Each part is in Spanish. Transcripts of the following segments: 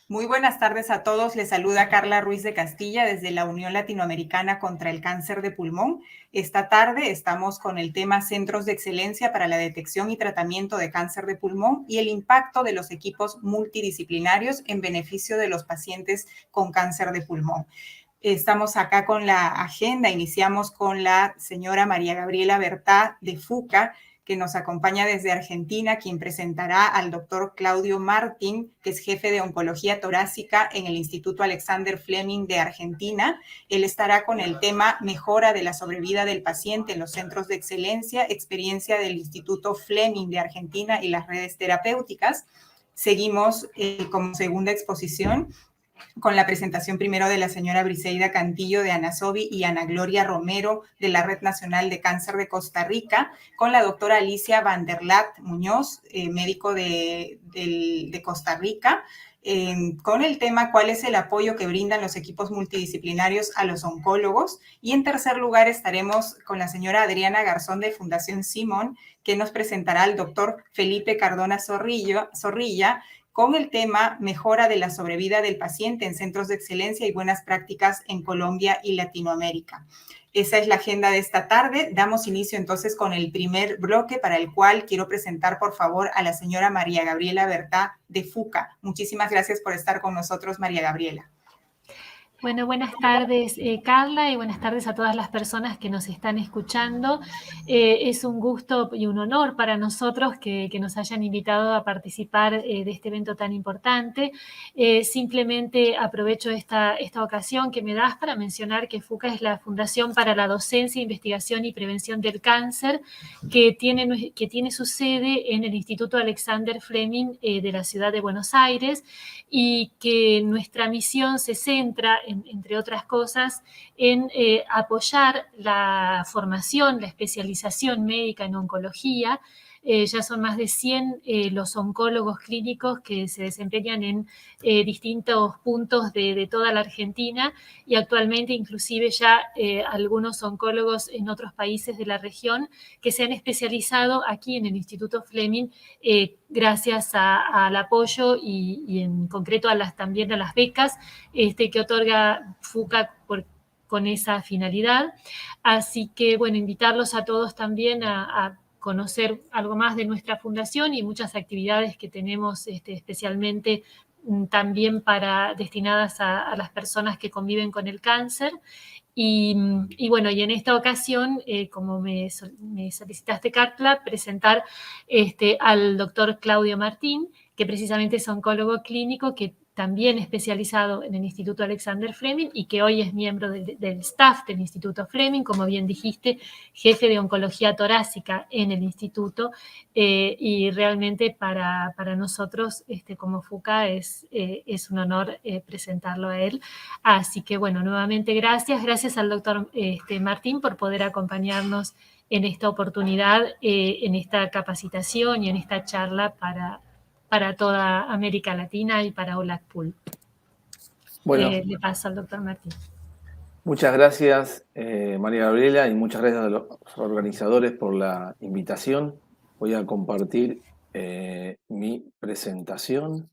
Muy buenas tardes a todos. Les saluda Carla Ruiz de Castilla desde la Unión Latinoamericana contra el Cáncer de Pulmón. Esta tarde estamos con el tema Centros de Excelencia para la Detección y Tratamiento de Cáncer de Pulmón y el impacto de los equipos multidisciplinarios en beneficio de los pacientes con cáncer de pulmón. Estamos acá con la agenda. Iniciamos con la señora María Gabriela Bertá de FUCA, que nos acompaña desde Argentina, quien presentará al doctor Claudio Martín, que es jefe de oncología torácica en el Instituto Alexander Fleming de Argentina. Él estará con el tema Mejora de la sobrevida del paciente en los centros de excelencia, experiencia del Instituto Fleming de Argentina y las redes terapéuticas. Seguimos como segunda exposición con la presentación primero de la señora Briseida Cantillo de Anasobi y Ana Gloria Romero de la Red Nacional de Cáncer de Costa Rica, con la doctora Alicia Van der Lat Muñoz, médico de Costa Rica, con el tema cuál es el apoyo que brindan los equipos multidisciplinarios a los oncólogos. Y en tercer lugar estaremos con la señora Adriana Garzón de Fundación Simón, que nos presentará al doctor Felipe Cardona Zorrilla, con el tema Mejora de la sobrevida del paciente en centros de excelencia y buenas prácticas en Colombia y Latinoamérica. Esa es la agenda de esta tarde. Damos inicio entonces con el primer bloque, para el cual quiero presentar, por favor, a la señora María Gabriela Bertá de FUCA. Muchísimas gracias por estar con nosotros, María Gabriela. Bueno, buenas tardes, Carla, y buenas tardes a todas las personas que nos están escuchando. Es un gusto y un honor para nosotros que nos hayan invitado a participar de este evento tan importante. Simplemente aprovecho esta ocasión que me das para mencionar que FUCA es la Fundación para la Docencia, Investigación y Prevención del Cáncer, que tiene su sede en el Instituto Alexander Fleming de la ciudad de Buenos Aires, y que nuestra misión se centra, entre otras cosas, en apoyar la formación, la especialización médica en oncología. Ya son más de 100 los oncólogos clínicos que se desempeñan en distintos puntos de toda la Argentina, y actualmente inclusive ya algunos oncólogos en otros países de la región que se han especializado aquí en el Instituto Fleming gracias al apoyo y en concreto también a las becas que otorga FUCA con esa finalidad. Así que, bueno, invitarlos a todos también a conocer algo más de nuestra fundación y muchas actividades que tenemos especialmente también destinadas a las personas que conviven con el cáncer. Y bueno, y en esta ocasión, como me solicitaste, Carla, presentar al doctor Claudio Martín, que precisamente es oncólogo clínico, que también especializado en el Instituto Alexander Fleming y que hoy es miembro del staff del Instituto Fleming, como bien dijiste, jefe de oncología torácica en el instituto, y realmente para nosotros como FUCA es un honor presentarlo a él. Así que bueno, nuevamente gracias al doctor Martín por poder acompañarnos en esta oportunidad, en esta capacitación y en esta charla para toda América Latina y para OLACPUL. Bueno, Le paso al doctor Martín. muchas gracias, María Gabriela, y muchas gracias a los organizadores por la invitación. Voy a compartir mi presentación.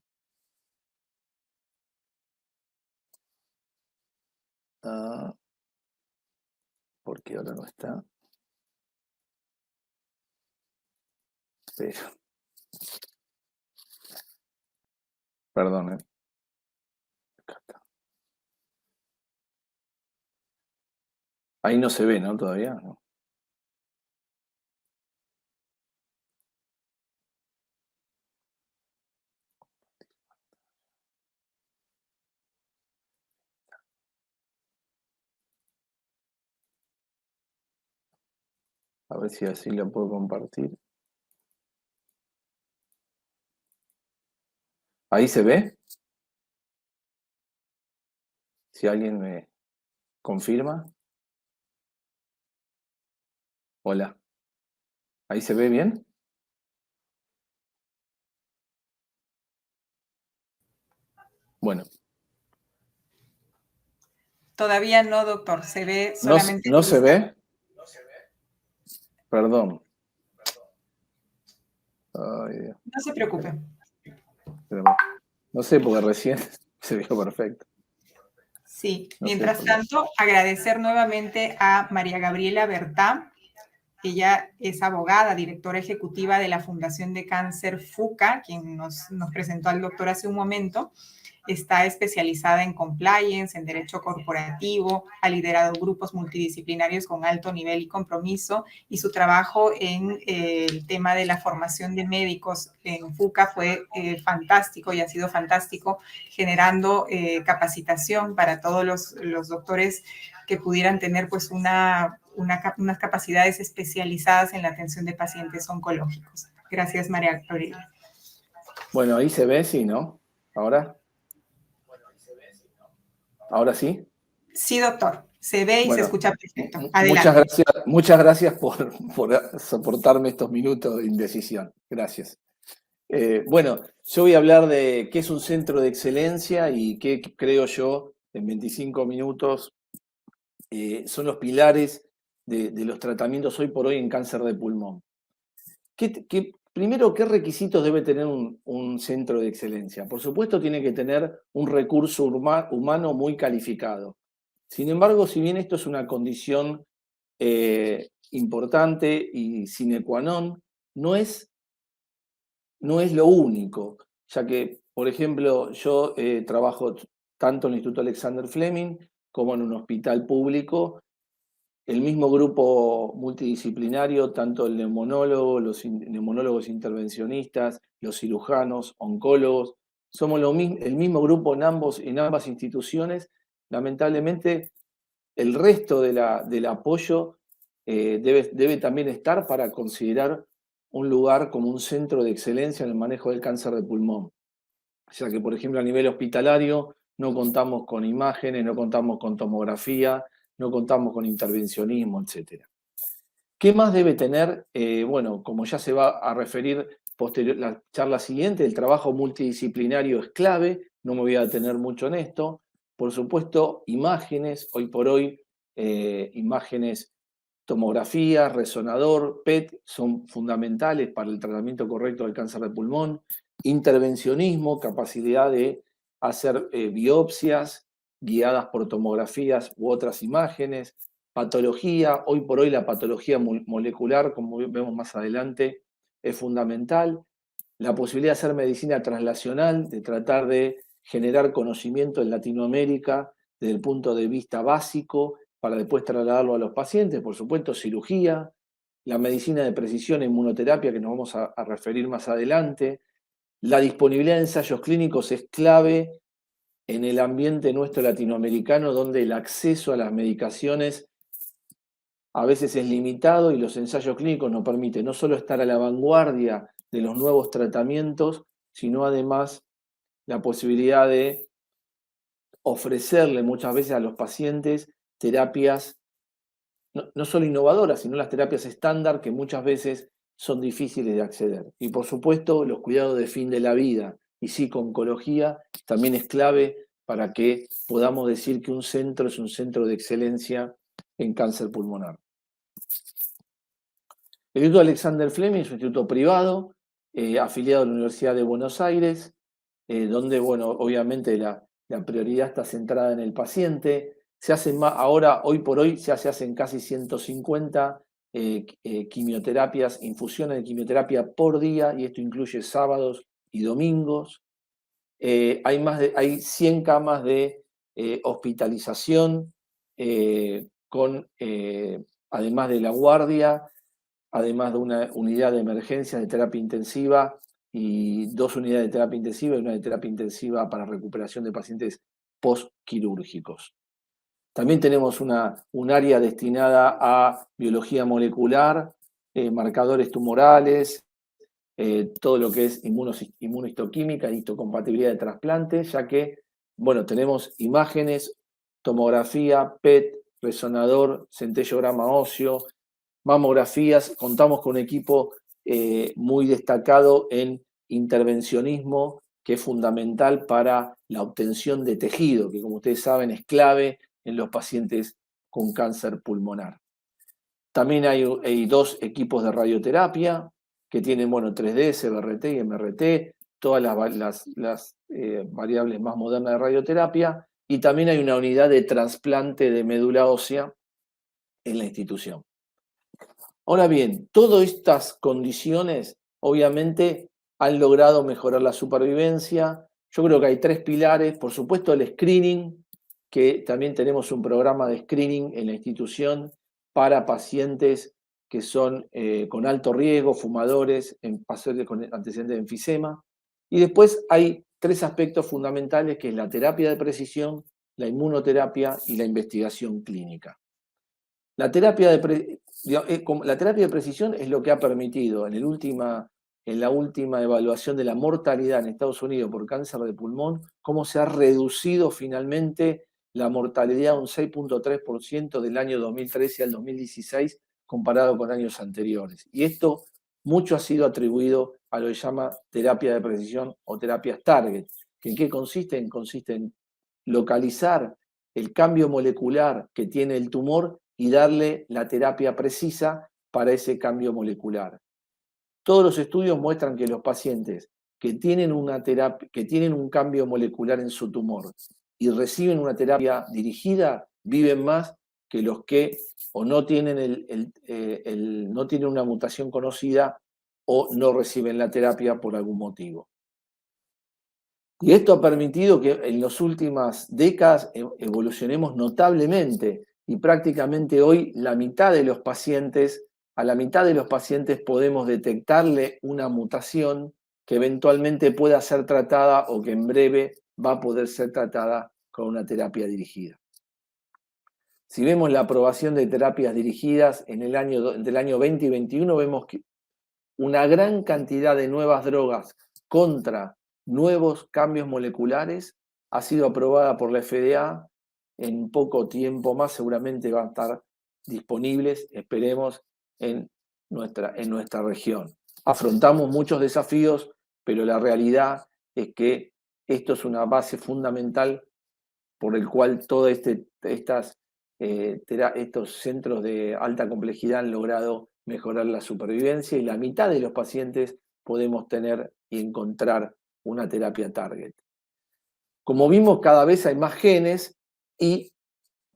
Porque ahora no está. Pero. Perdón, Acá está. Ahí no se ve, ¿no? Todavía, ¿no? A ver si así lo puedo compartir. ¿Ahí se ve? Si alguien me confirma. Hola. ¿Ahí se ve bien? Bueno. Todavía no, doctor. Se ve solamente... ¿No se ve? Perdón. Ay, Dios. No se preocupe. Pero no sé, porque recién Se vio perfecto. Sí, mientras tanto, agradecer nuevamente a María Gabriela Bertá. Ella es abogada, directora ejecutiva de la Fundación de Cáncer FUCA, quien nos presentó al doctor hace un momento. Está especializada en compliance, en derecho corporativo, ha liderado grupos multidisciplinarios con alto nivel y compromiso, y su trabajo en el tema de la formación de médicos en FUCA fue fantástico y ha sido fantástico, generando capacitación para todos los doctores que pudieran tener pues unas capacidades especializadas en la atención de pacientes oncológicos. Gracias, María Gabriela. Bueno, ahí se ve, sí, ¿no? ¿Ahora? ¿Ahora sí? Sí, doctor. Se ve y se escucha perfecto. Adelante. Muchas gracias por soportarme estos minutos de indecisión. Gracias. Bueno, yo voy a hablar de qué es un centro de excelencia y qué creo yo, en 25 minutos, son los pilares de los tratamientos hoy por hoy en cáncer de pulmón. Primero, ¿qué requisitos debe tener un centro de excelencia? Por supuesto, tiene que tener un recurso humano muy calificado. Sin embargo, si bien esto es una condición importante y sine qua non, no es lo único, ya que, por ejemplo, yo trabajo tanto en el Instituto Alexander Fleming como en un hospital público. El mismo grupo multidisciplinario, tanto el neumonólogo, los neumonólogos intervencionistas, los cirujanos, oncólogos, somos el mismo grupo en ambas instituciones. Lamentablemente, el resto del apoyo debe también estar para considerar un lugar como un centro de excelencia en el manejo del cáncer de pulmón. Ya que, por ejemplo, a nivel hospitalario no contamos con imágenes, no contamos con tomografía, no contamos con intervencionismo, etc. ¿Qué más debe tener? Bueno, como ya se va a referir la charla siguiente, el trabajo multidisciplinario es clave, no me voy a detener mucho en esto. Por supuesto, imágenes, hoy por hoy, imágenes, tomografía, resonador, PET, son fundamentales para el tratamiento correcto del cáncer de pulmón. Intervencionismo, capacidad de hacer biopsias guiadas por tomografías u otras imágenes. Patología, hoy por hoy la patología molecular, como vemos más adelante, es fundamental. La posibilidad de hacer medicina translacional, de tratar de generar conocimiento en Latinoamérica desde el punto de vista básico, para después trasladarlo a los pacientes. Por supuesto, cirugía, la medicina de precisión e inmunoterapia, que nos vamos a referir más adelante. La disponibilidad de ensayos clínicos es clave en el ambiente nuestro latinoamericano, donde el acceso a las medicaciones a veces es limitado y los ensayos clínicos nos permiten no solo estar a la vanguardia de los nuevos tratamientos, sino además la posibilidad de ofrecerle muchas veces a los pacientes terapias no solo innovadoras, sino las terapias estándar que muchas veces son difíciles de acceder. Y por supuesto, los cuidados de fin de la vida y psico-oncología también es clave para que podamos decir que un centro es un centro de excelencia en cáncer pulmonar. El Instituto Alexander Fleming es un instituto privado, afiliado a la Universidad de Buenos Aires, donde, bueno, obviamente la prioridad está centrada en el paciente. Se hacen ahora, hoy por hoy, se hacen casi 150 quimioterapias, infusiones de quimioterapia por día, y esto incluye sábados y domingos. Hay 100 camas de hospitalización, además de la guardia, además de una unidad de emergencia de terapia intensiva y 2 unidades de terapia intensiva y una de terapia intensiva para recuperación de pacientes postquirúrgicos. También tenemos un área destinada a biología molecular, marcadores tumorales, todo lo que es inmunohistoquímica y histocompatibilidad de trasplante, ya que, bueno, tenemos imágenes, tomografía, PET, resonador, centellograma óseo, mamografías. Contamos con un equipo muy destacado en intervencionismo, que es fundamental para la obtención de tejido, que, como ustedes saben, es clave en los pacientes con cáncer pulmonar. También hay 2 equipos de radioterapia que tienen, bueno, 3D, CBRT y MRT, todas las variables más modernas de radioterapia, y también hay una unidad de trasplante de médula ósea en la institución. Ahora bien, todas estas condiciones obviamente han logrado mejorar la supervivencia. Yo creo que hay 3 pilares. Por supuesto, el screening, que también tenemos un programa de screening en la institución para pacientes que son con alto riesgo, fumadores, pacientes con antecedentes de enfisema. Y después hay 3 aspectos fundamentales, que es la terapia de precisión, la inmunoterapia y la investigación clínica. La terapia de precisión es lo que ha permitido en la última evaluación de la mortalidad en Estados Unidos por cáncer de pulmón, cómo se ha reducido finalmente la mortalidad a un 6.3% del año 2013 al 2016 comparado con años anteriores. Y esto mucho ha sido atribuido a lo que se llama terapia de precisión o terapias target. ¿En qué consiste? Consiste en localizar el cambio molecular que tiene el tumor y darle la terapia precisa para ese cambio molecular. Todos los estudios muestran que los pacientes que tienen un cambio molecular en su tumor y reciben una terapia dirigida viven más que los que o no tienen, no tienen una mutación conocida o no reciben la terapia por algún motivo. Y esto ha permitido que en las últimas décadas evolucionemos notablemente y prácticamente hoy a la mitad de los pacientes podemos detectarle una mutación que eventualmente pueda ser tratada o que en breve va a poder ser tratada con una terapia dirigida. Si vemos la aprobación de terapias dirigidas del año 20 y 21, vemos que una gran cantidad de nuevas drogas contra nuevos cambios moleculares ha sido aprobada por la FDA. En poco tiempo más seguramente van a estar disponibles, esperemos, en nuestra región. Afrontamos muchos desafíos, pero la realidad es que esto es una base fundamental por el cual todos estos centros de alta complejidad han logrado mejorar la supervivencia, y la mitad de los pacientes podemos tener y encontrar una terapia target. Como vimos, cada vez hay más genes y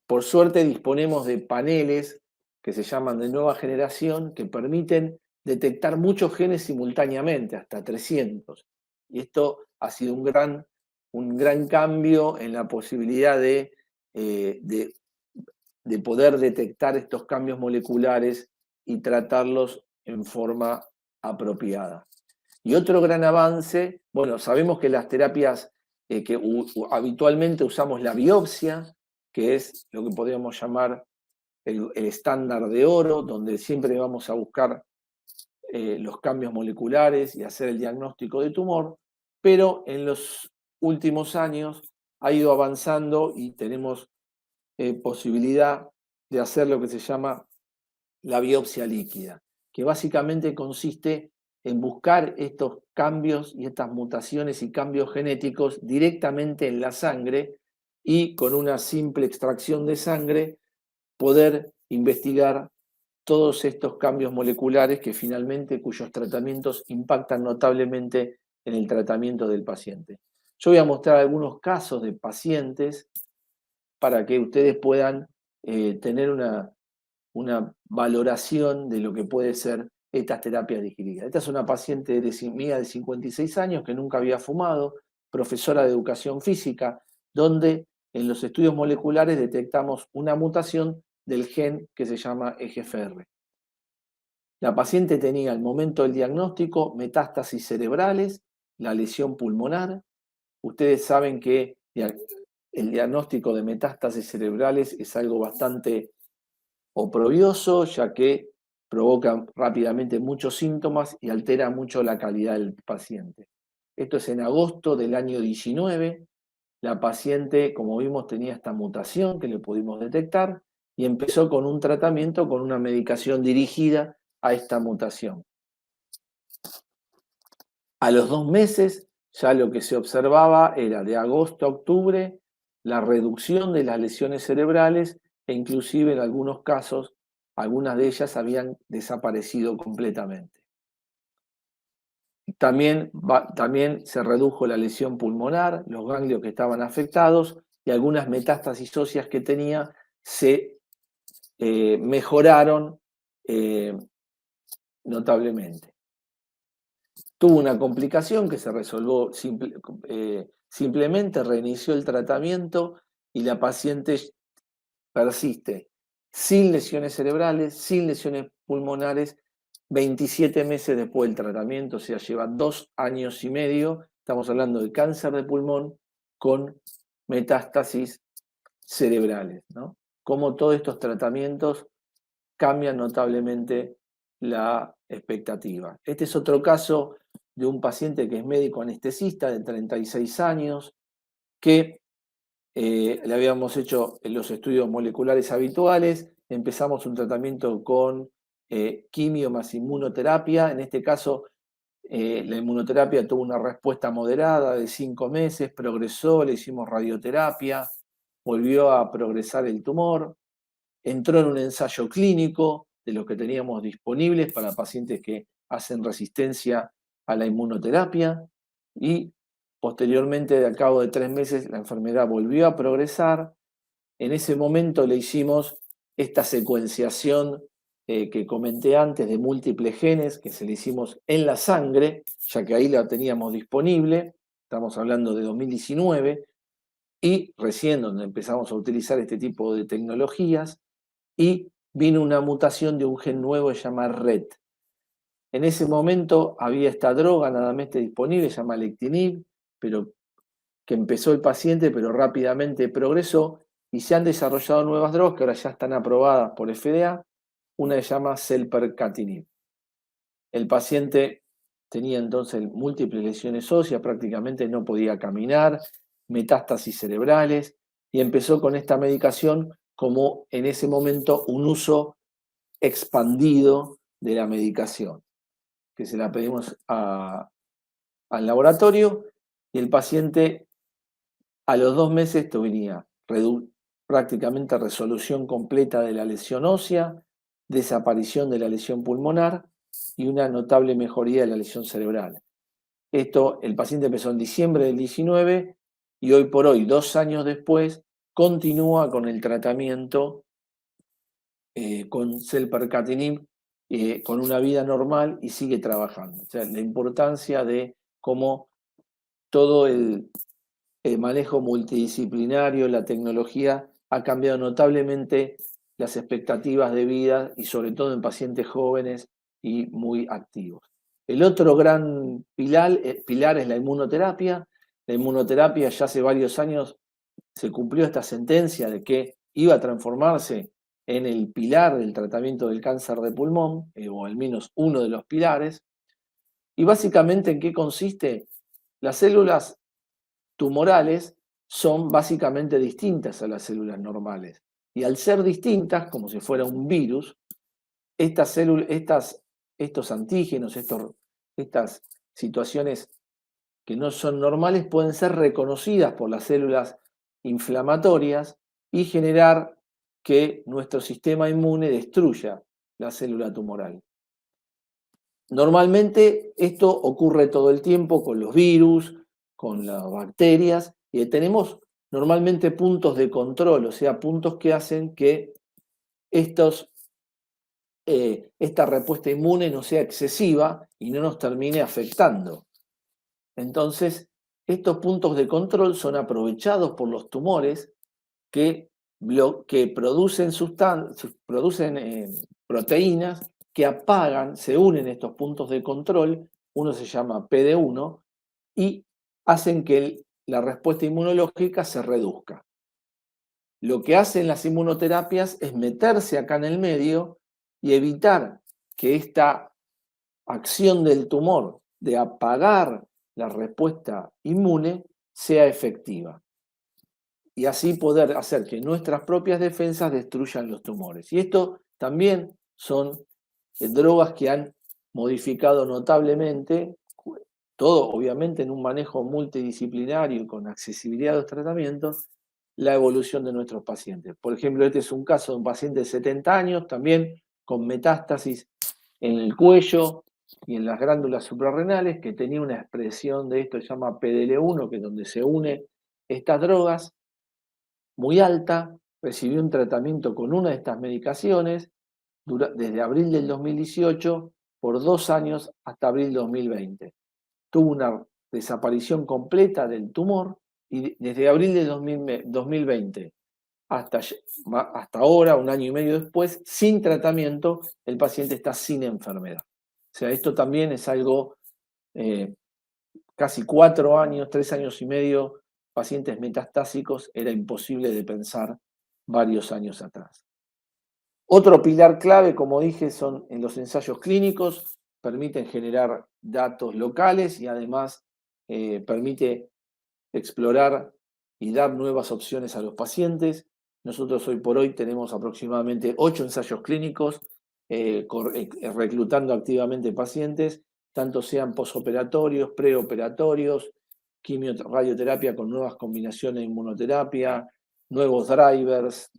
por suerte disponemos de paneles que se llaman de nueva generación, que permiten detectar muchos genes simultáneamente, hasta 300. Y esto ha sido un gran cambio en la posibilidad de poder detectar estos cambios moleculares y tratarlos en forma apropiada. Y otro gran avance, bueno, sabemos que las terapias que habitualmente usamos la biopsia, que es lo que podríamos llamar el estándar de oro, donde siempre vamos a buscar los cambios moleculares y hacer el diagnóstico de tumor, pero en los últimos años ha ido avanzando y tenemos posibilidad de hacer lo que se llama la biopsia líquida, que básicamente consiste en buscar estos cambios y estas mutaciones y cambios genéticos directamente en la sangre y con una simple extracción de sangre poder investigar todos estos cambios moleculares cuyos tratamientos impactan notablemente en el tratamiento del paciente. Yo voy a mostrar algunos casos de pacientes para que ustedes puedan tener una valoración de lo que puede ser estas terapias dirigidas. Esta es una paciente mía de 56 años que nunca había fumado, profesora de educación física, donde en los estudios moleculares detectamos una mutación del gen que se llama EGFR. La paciente tenía al momento del diagnóstico metástasis cerebrales, la lesión pulmonar. Ustedes saben que el diagnóstico de metástasis cerebrales es algo bastante oprobioso, ya que provoca rápidamente muchos síntomas y altera mucho la calidad del paciente. Esto es en agosto del año 19. La paciente, como vimos, tenía esta mutación que le pudimos detectar y empezó con un tratamiento con una medicación dirigida a esta mutación. A los 2 meses ya lo que se observaba era, de agosto a octubre, la reducción de las lesiones cerebrales, e inclusive en algunos casos, algunas de ellas habían desaparecido completamente. También se redujo la lesión pulmonar, los ganglios que estaban afectados y algunas metástasis óseas que tenía se mejoraron notablemente. Tuvo una complicación que se resolvió simplemente, reinició el tratamiento y la paciente persiste sin lesiones cerebrales, sin lesiones pulmonares, 27 meses después del tratamiento, o sea, lleva 2 años y medio. Estamos hablando de cáncer de pulmón con metástasis cerebrales, ¿no? Cómo todos estos tratamientos cambian notablemente la expectativa. Este es otro caso de un paciente que es médico anestesista de 36 años, que le habíamos hecho los estudios moleculares habituales, empezamos un tratamiento con quimio más inmunoterapia. En este caso, la inmunoterapia tuvo una respuesta moderada de 5 meses, progresó, le hicimos radioterapia, volvió a progresar el tumor, entró en un ensayo clínico de los que teníamos disponibles para pacientes que hacen resistencia a la inmunoterapia y posteriormente, al cabo de 3 meses, la enfermedad volvió a progresar. En ese momento le hicimos esta secuenciación que comenté antes de múltiples genes, que se le hicimos en la sangre, ya que ahí la teníamos disponible, estamos hablando de 2019, y recién donde empezamos a utilizar este tipo de tecnologías, y vino una mutación de un gen nuevo que se llama RET. En ese momento había esta droga nada más disponible, se llama Alectinib, pero que empezó el paciente, pero rápidamente progresó, y se han desarrollado nuevas drogas que ahora ya están aprobadas por FDA. Una se llama Selpercatinib. El paciente tenía entonces múltiples lesiones óseas, prácticamente no podía caminar, metástasis cerebrales, y empezó con esta medicación como en ese momento un uso expandido de la medicación, que se la pedimos al laboratorio, y el paciente a los 2 meses tenía prácticamente resolución completa de la lesión ósea, desaparición de la lesión pulmonar y una notable mejoría de la lesión cerebral. Esto, el paciente empezó en diciembre del 19 y hoy por hoy, 2 años después, continúa con el tratamiento con Selpercatinib, con una vida normal y sigue trabajando. O sea, la importancia de cómo todo el manejo multidisciplinario, la tecnología, ha cambiado notablemente las expectativas de vida y sobre todo en pacientes jóvenes y muy activos. El otro gran pilar es la inmunoterapia. La inmunoterapia ya hace varios años se cumplió esta sentencia de que iba a transformarse en el pilar del tratamiento del cáncer de pulmón, o al menos uno de los pilares. Y básicamente, ¿en qué consiste? Las células tumorales son básicamente distintas a las células normales. Y al ser distintas, como si fuera un virus, estos antígenos, estas situaciones que no son normales pueden ser reconocidas por las células inflamatorias y generar que nuestro sistema inmune destruya la célula tumoral. Normalmente esto ocurre todo el tiempo con los virus, con las bacterias, y tenemos normalmente puntos de control, o sea, puntos que hacen que esta respuesta inmune no sea excesiva y no nos termine afectando. Entonces, estos puntos de control son aprovechados por los tumores que producen proteínas que apagan, se unen estos puntos de control, uno se llama PD1, y hacen que la respuesta inmunológica se reduzca. Lo que hacen las inmunoterapias es meterse acá en el medio y evitar que esta acción del tumor de apagar la respuesta inmune sea efectiva. Y así poder hacer que nuestras propias defensas destruyan los tumores. Y esto también son drogas que han modificado notablemente, todo obviamente en un manejo multidisciplinario y con accesibilidad a los tratamientos, la evolución de nuestros pacientes. Por ejemplo, este es un caso de un paciente de 70 años, también con metástasis en el cuello, y en las glándulas suprarrenales, que tenía una expresión de esto que se llama PDL1, que es donde se une estas drogas, muy alta. Recibió un tratamiento con una de estas medicaciones desde abril del 2018 por 2 años hasta abril del 2020. Tuvo una desaparición completa del tumor y desde abril del 2020 hasta ahora, 1 año y medio después, sin tratamiento, el paciente está sin enfermedad. O sea, esto también es algo, casi 4 años, 3 años y medio, pacientes metastásicos, era imposible de pensar varios años atrás. Otro pilar clave, como dije, son en los ensayos clínicos, permiten generar datos locales y además permite explorar y dar nuevas opciones a los pacientes. Nosotros hoy por hoy tenemos aproximadamente 8 ensayos clínicos reclutando activamente pacientes, tanto sean posoperatorios, preoperatorios, radioterapia con nuevas combinaciones de inmunoterapia, nuevos drivers,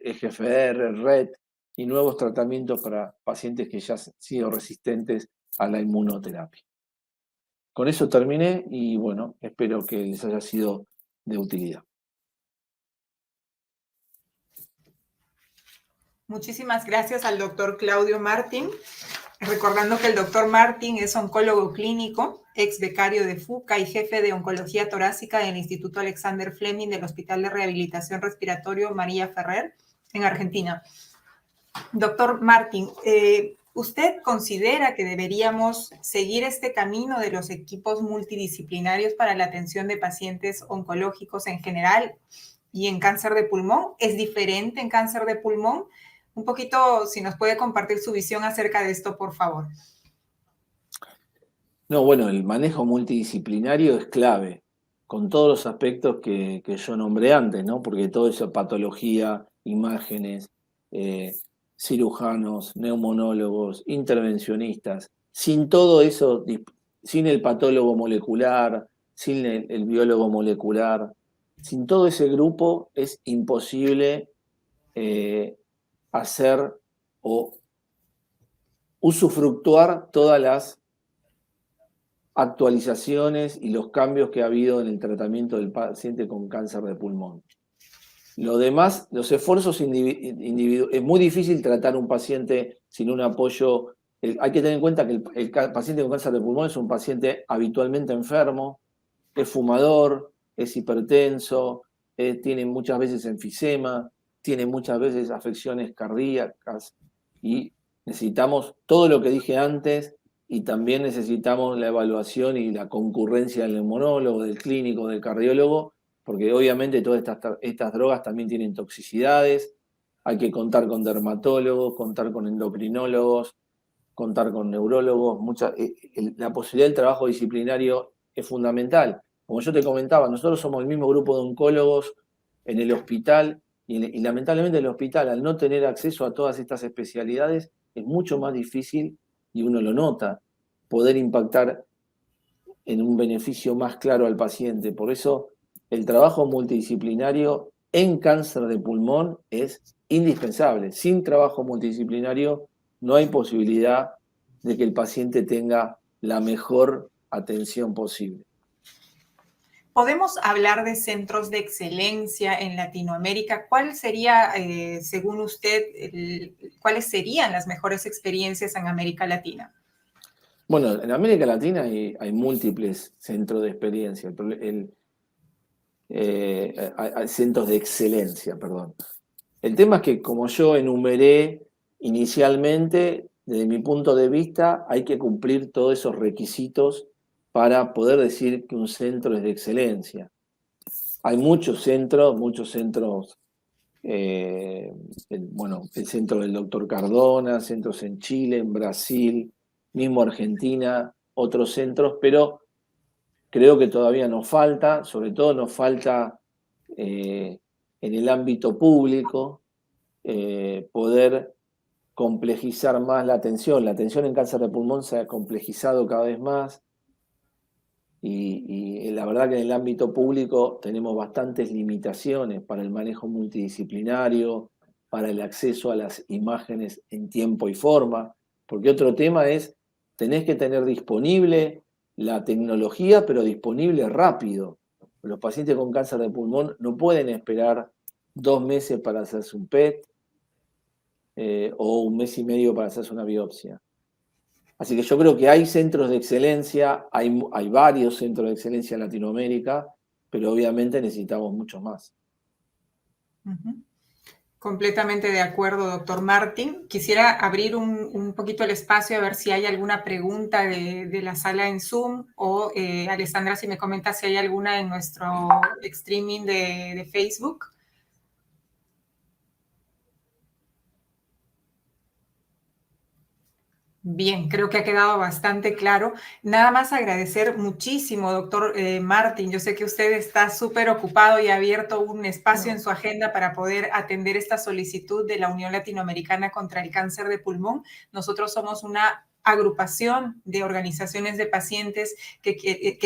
EGFR, RET y nuevos tratamientos para pacientes que ya han sido resistentes a la inmunoterapia. Con eso terminé y bueno, espero que les haya sido de utilidad. Muchísimas gracias al doctor Claudio Martín. Recordando que el doctor Martín es oncólogo clínico, ex becario de FUCA y jefe de oncología torácica del Instituto Alexander Fleming del Hospital de Rehabilitación Respiratorio María Ferrer en Argentina. Doctor Martín, ¿usted considera que deberíamos seguir este camino de los equipos multidisciplinarios para la atención de pacientes oncológicos en general y en cáncer de pulmón? ¿Es diferente en cáncer de pulmón? Un poquito, si nos puede compartir su visión acerca de esto, por favor. No, bueno, el manejo multidisciplinario es clave, con todos los aspectos que yo nombré antes, ¿no? Porque todo eso, patología, imágenes, cirujanos, neumonólogos, intervencionistas, sin todo eso, sin el patólogo molecular, sin el biólogo molecular, sin todo ese grupo es imposible hacer o usufructuar todas las actualizaciones y los cambios que ha habido en el tratamiento del paciente con cáncer de pulmón. Lo demás, los esfuerzos individuales, es muy difícil tratar a un paciente sin un apoyo. Hay que tener en cuenta que el paciente con cáncer de pulmón es un paciente habitualmente enfermo, es fumador, es hipertenso, tiene muchas veces enfisema, tiene muchas veces afecciones cardíacas y necesitamos todo lo que dije antes y también necesitamos la evaluación y la concurrencia del neumonólogo, del clínico, del cardiólogo, porque obviamente todas estas drogas también tienen toxicidades, hay que contar con dermatólogos, contar con endocrinólogos, contar con neurólogos, la posibilidad del trabajo disciplinario es fundamental. Como yo te comentaba, nosotros somos el mismo grupo de oncólogos en el hospital y lamentablemente el hospital, al no tener acceso a todas estas especialidades, es mucho más difícil, y uno lo nota, poder impactar en un beneficio más claro al paciente. Por eso el trabajo multidisciplinario en cáncer de pulmón es indispensable. Sin trabajo multidisciplinario no hay posibilidad de que el paciente tenga la mejor atención posible. ¿Podemos hablar de centros de excelencia en Latinoamérica? ¿Cuál sería, según usted, cuáles serían las mejores experiencias en América Latina? Bueno, en América Latina hay múltiples centros de experiencia, hay centros de excelencia, perdón. El tema es que, como yo enumeré inicialmente, desde mi punto de vista, hay que cumplir todos esos requisitos para poder decir que un centro es de excelencia. Hay muchos centros, el centro del doctor Cardona, centros en Chile, en Brasil, mismo Argentina, otros centros, pero creo que todavía nos falta, sobre todo nos falta en el ámbito público, poder complejizar más la atención. La atención en cáncer de pulmón se ha complejizado cada vez más y la verdad que en el ámbito público tenemos bastantes limitaciones para el manejo multidisciplinario, para el acceso a las imágenes en tiempo y forma, porque otro tema es tenés que tener disponible la tecnología, pero disponible rápido. Los pacientes con cáncer de pulmón no pueden esperar 2 meses para hacerse un PET o 1 mes y medio para hacerse una biopsia. Así que yo creo que hay centros de excelencia, hay varios centros de excelencia en Latinoamérica, pero obviamente necesitamos muchos más. Completamente de acuerdo, doctor Martín. Quisiera abrir un poquito el espacio a ver si hay alguna pregunta de la sala en Zoom o Alessandra, si me comenta si hay alguna en nuestro streaming de Facebook. Bien, creo que ha quedado bastante claro. Nada más agradecer muchísimo, doctor Martín. Yo sé que usted está súper ocupado y ha abierto un espacio en su agenda para poder atender esta solicitud de la Unión Latinoamericana contra el Cáncer de Pulmón. Nosotros somos una agrupación de organizaciones de pacientes que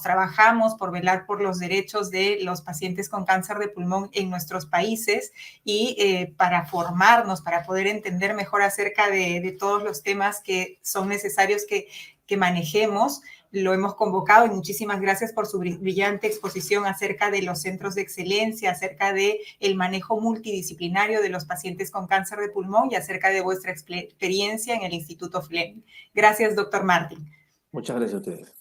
trabajamos por velar por los derechos de los pacientes con cáncer de pulmón en nuestros países y para formarnos, para poder entender mejor acerca de todos los temas que son necesarios que manejemos. Lo hemos convocado y muchísimas gracias por su brillante exposición acerca de los centros de excelencia, acerca del manejo multidisciplinario de los pacientes con cáncer de pulmón y acerca de vuestra experiencia en el Instituto Fleming. Gracias, doctor Martín. Muchas gracias a ustedes.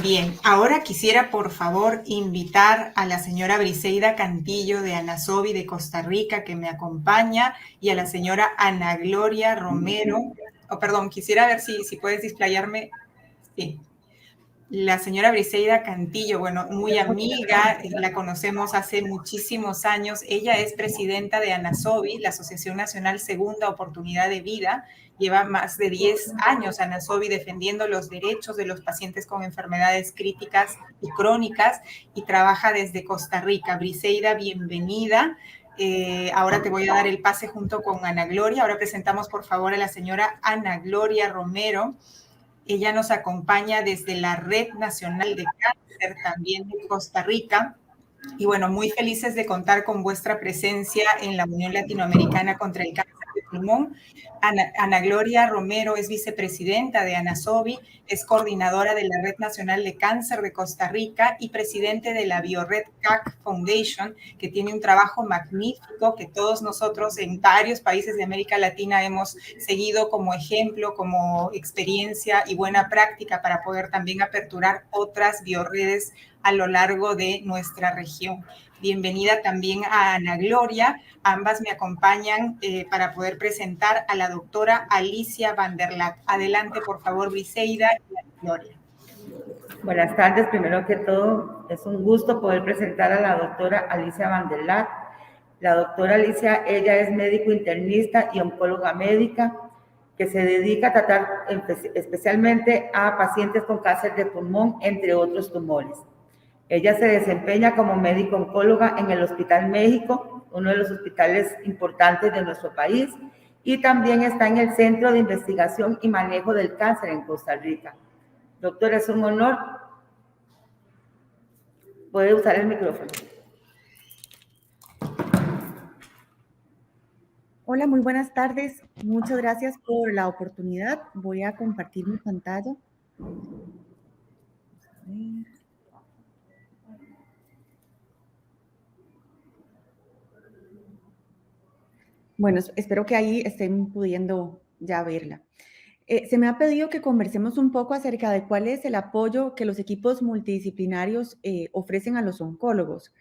Bien, ahora quisiera por favor invitar a la señora Briseida Cantillo de Anasovi de Costa Rica que me acompaña y a la señora Ana Gloria Romero. Quisiera ver si puedes displayarme. Sí. La señora Briseida Cantillo, bueno, muy amiga, la conocemos hace muchísimos años. Ella es presidenta de Anasovi, la Asociación Nacional Segunda Oportunidad de Vida. Lleva más de 10 años Anasovi defendiendo los derechos de los pacientes con enfermedades críticas y crónicas y trabaja desde Costa Rica. Briseida, bienvenida. Ahora te voy a dar el pase junto con Ana Gloria. Ahora presentamos por favor a la señora Ana Gloria Romero. Ella nos acompaña desde la Red Nacional de Cáncer, también de Costa Rica. Y bueno, muy felices de contar con vuestra presencia en la Unión Latinoamericana contra el Cáncer de Pulmón. Ana Gloria Romero es vicepresidenta de Anasovi, es coordinadora de la Red Nacional de Cáncer de Costa Rica y presidente de la BioRed CAC Foundation, que tiene un trabajo magnífico que todos nosotros en varios países de América Latina hemos seguido como ejemplo, como experiencia y buena práctica para poder también aperturar otras bioredes a lo largo de nuestra región. Bienvenida también a Ana Gloria. Ambas me acompañan para poder presentar a la doctora Alicia Van der Laat. Adelante, por favor, Briseida y Ana Gloria. Buenas tardes. Primero que todo, es un gusto poder presentar a la doctora Alicia Van der Laat. La doctora Alicia, ella es médico internista y oncóloga médica que se dedica a tratar especialmente a pacientes con cáncer de pulmón, entre otros tumores. Ella se desempeña como médico oncóloga en el Hospital México, uno de los hospitales importantes de nuestro país, y también está en el Centro de Investigación y Manejo del Cáncer en Costa Rica. Doctora, es un honor. Puede usar el micrófono. Hola, muy buenas tardes. Muchas gracias por la oportunidad. Voy a compartir mi pantalla. Bueno, espero que ahí estén pudiendo ya verla. Se me ha pedido que conversemos un poco acerca de cuál es el apoyo que los equipos multidisciplinarios ofrecen a los oncólogos.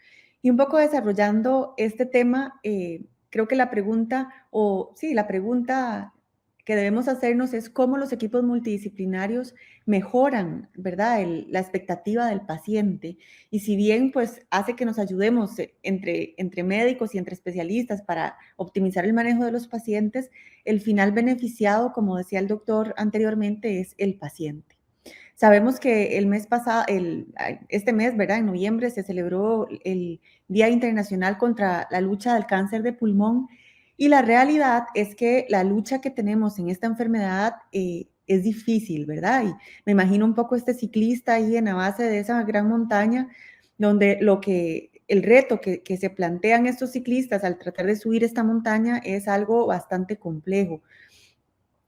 Y un poco desarrollando este tema, creo que la pregunta que debemos hacernos es cómo los equipos multidisciplinarios mejoran, ¿verdad?, la expectativa del paciente. Y si bien pues hace que nos ayudemos entre médicos y entre especialistas para optimizar el manejo de los pacientes, el final beneficiado, como decía el doctor anteriormente, es el paciente. Sabemos que el mes pasado, este mes, ¿verdad?, en noviembre se celebró el Día Internacional contra la Lucha del Cáncer de Pulmón. Y la realidad es que la lucha que tenemos en esta enfermedad es difícil, ¿verdad? Y me imagino un poco este ciclista ahí en la base de esa gran montaña, donde lo que el reto que se plantean estos ciclistas al tratar de subir esta montaña es algo bastante complejo.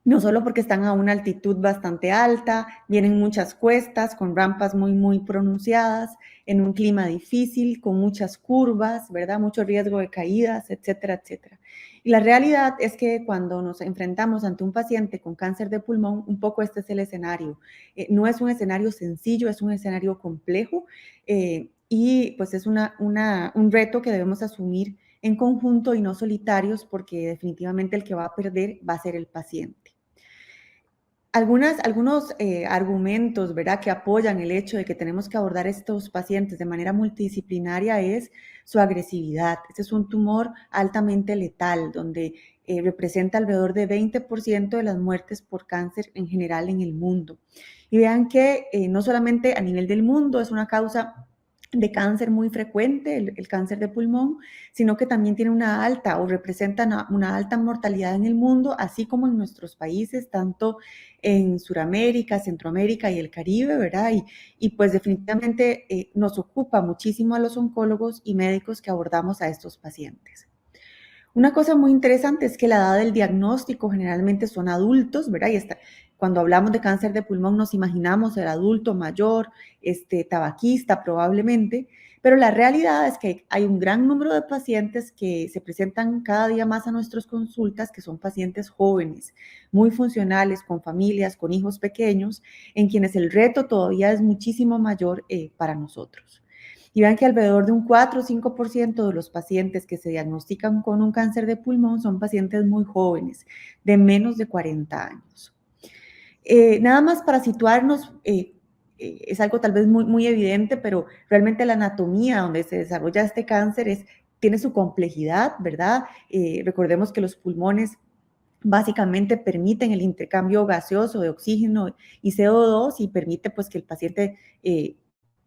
No solo porque están a una altitud bastante alta, vienen muchas cuestas con rampas muy pronunciadas, en un clima difícil, con muchas curvas, ¿verdad? Mucho riesgo de caídas, etcétera, etcétera. Y la realidad es que cuando nos enfrentamos ante un paciente con cáncer de pulmón, un poco este es el escenario. No es un escenario sencillo, es un escenario complejo y pues es un reto que debemos asumir en conjunto y no solitarios, porque definitivamente el que va a perder va a ser el paciente. Algunos argumentos, ¿verdad?, que apoyan el hecho de que tenemos que abordar estos pacientes de manera multidisciplinaria es su agresividad. Este es un tumor altamente letal, donde representa alrededor de 20% de las muertes por cáncer en general en el mundo. Y vean que no solamente a nivel del mundo es una causa de cáncer muy frecuente, el cáncer de pulmón, sino que también tiene una alta o representa una alta mortalidad en el mundo, así como en nuestros países, tanto en Sudamérica, Centroamérica y el Caribe, ¿verdad? Y pues definitivamente nos ocupa muchísimo a los oncólogos y médicos que abordamos a estos pacientes. Una cosa muy interesante es que la edad del diagnóstico generalmente son adultos, ¿verdad? Cuando hablamos de cáncer de pulmón nos imaginamos el adulto mayor, tabaquista probablemente, pero la realidad es que hay un gran número de pacientes que se presentan cada día más a nuestras consultas, que son pacientes jóvenes, muy funcionales, con familias, con hijos pequeños, en quienes el reto todavía es muchísimo mayor para nosotros. Y vean que alrededor de un 4 o 5% de los pacientes que se diagnostican con un cáncer de pulmón son pacientes muy jóvenes, de menos de 40 años. Nada más para situarnos, es algo tal vez muy evidente, pero realmente la anatomía donde se desarrolla este cáncer tiene su complejidad, ¿verdad? Recordemos que los pulmones básicamente permiten el intercambio gaseoso de oxígeno y CO2 y permite pues que el paciente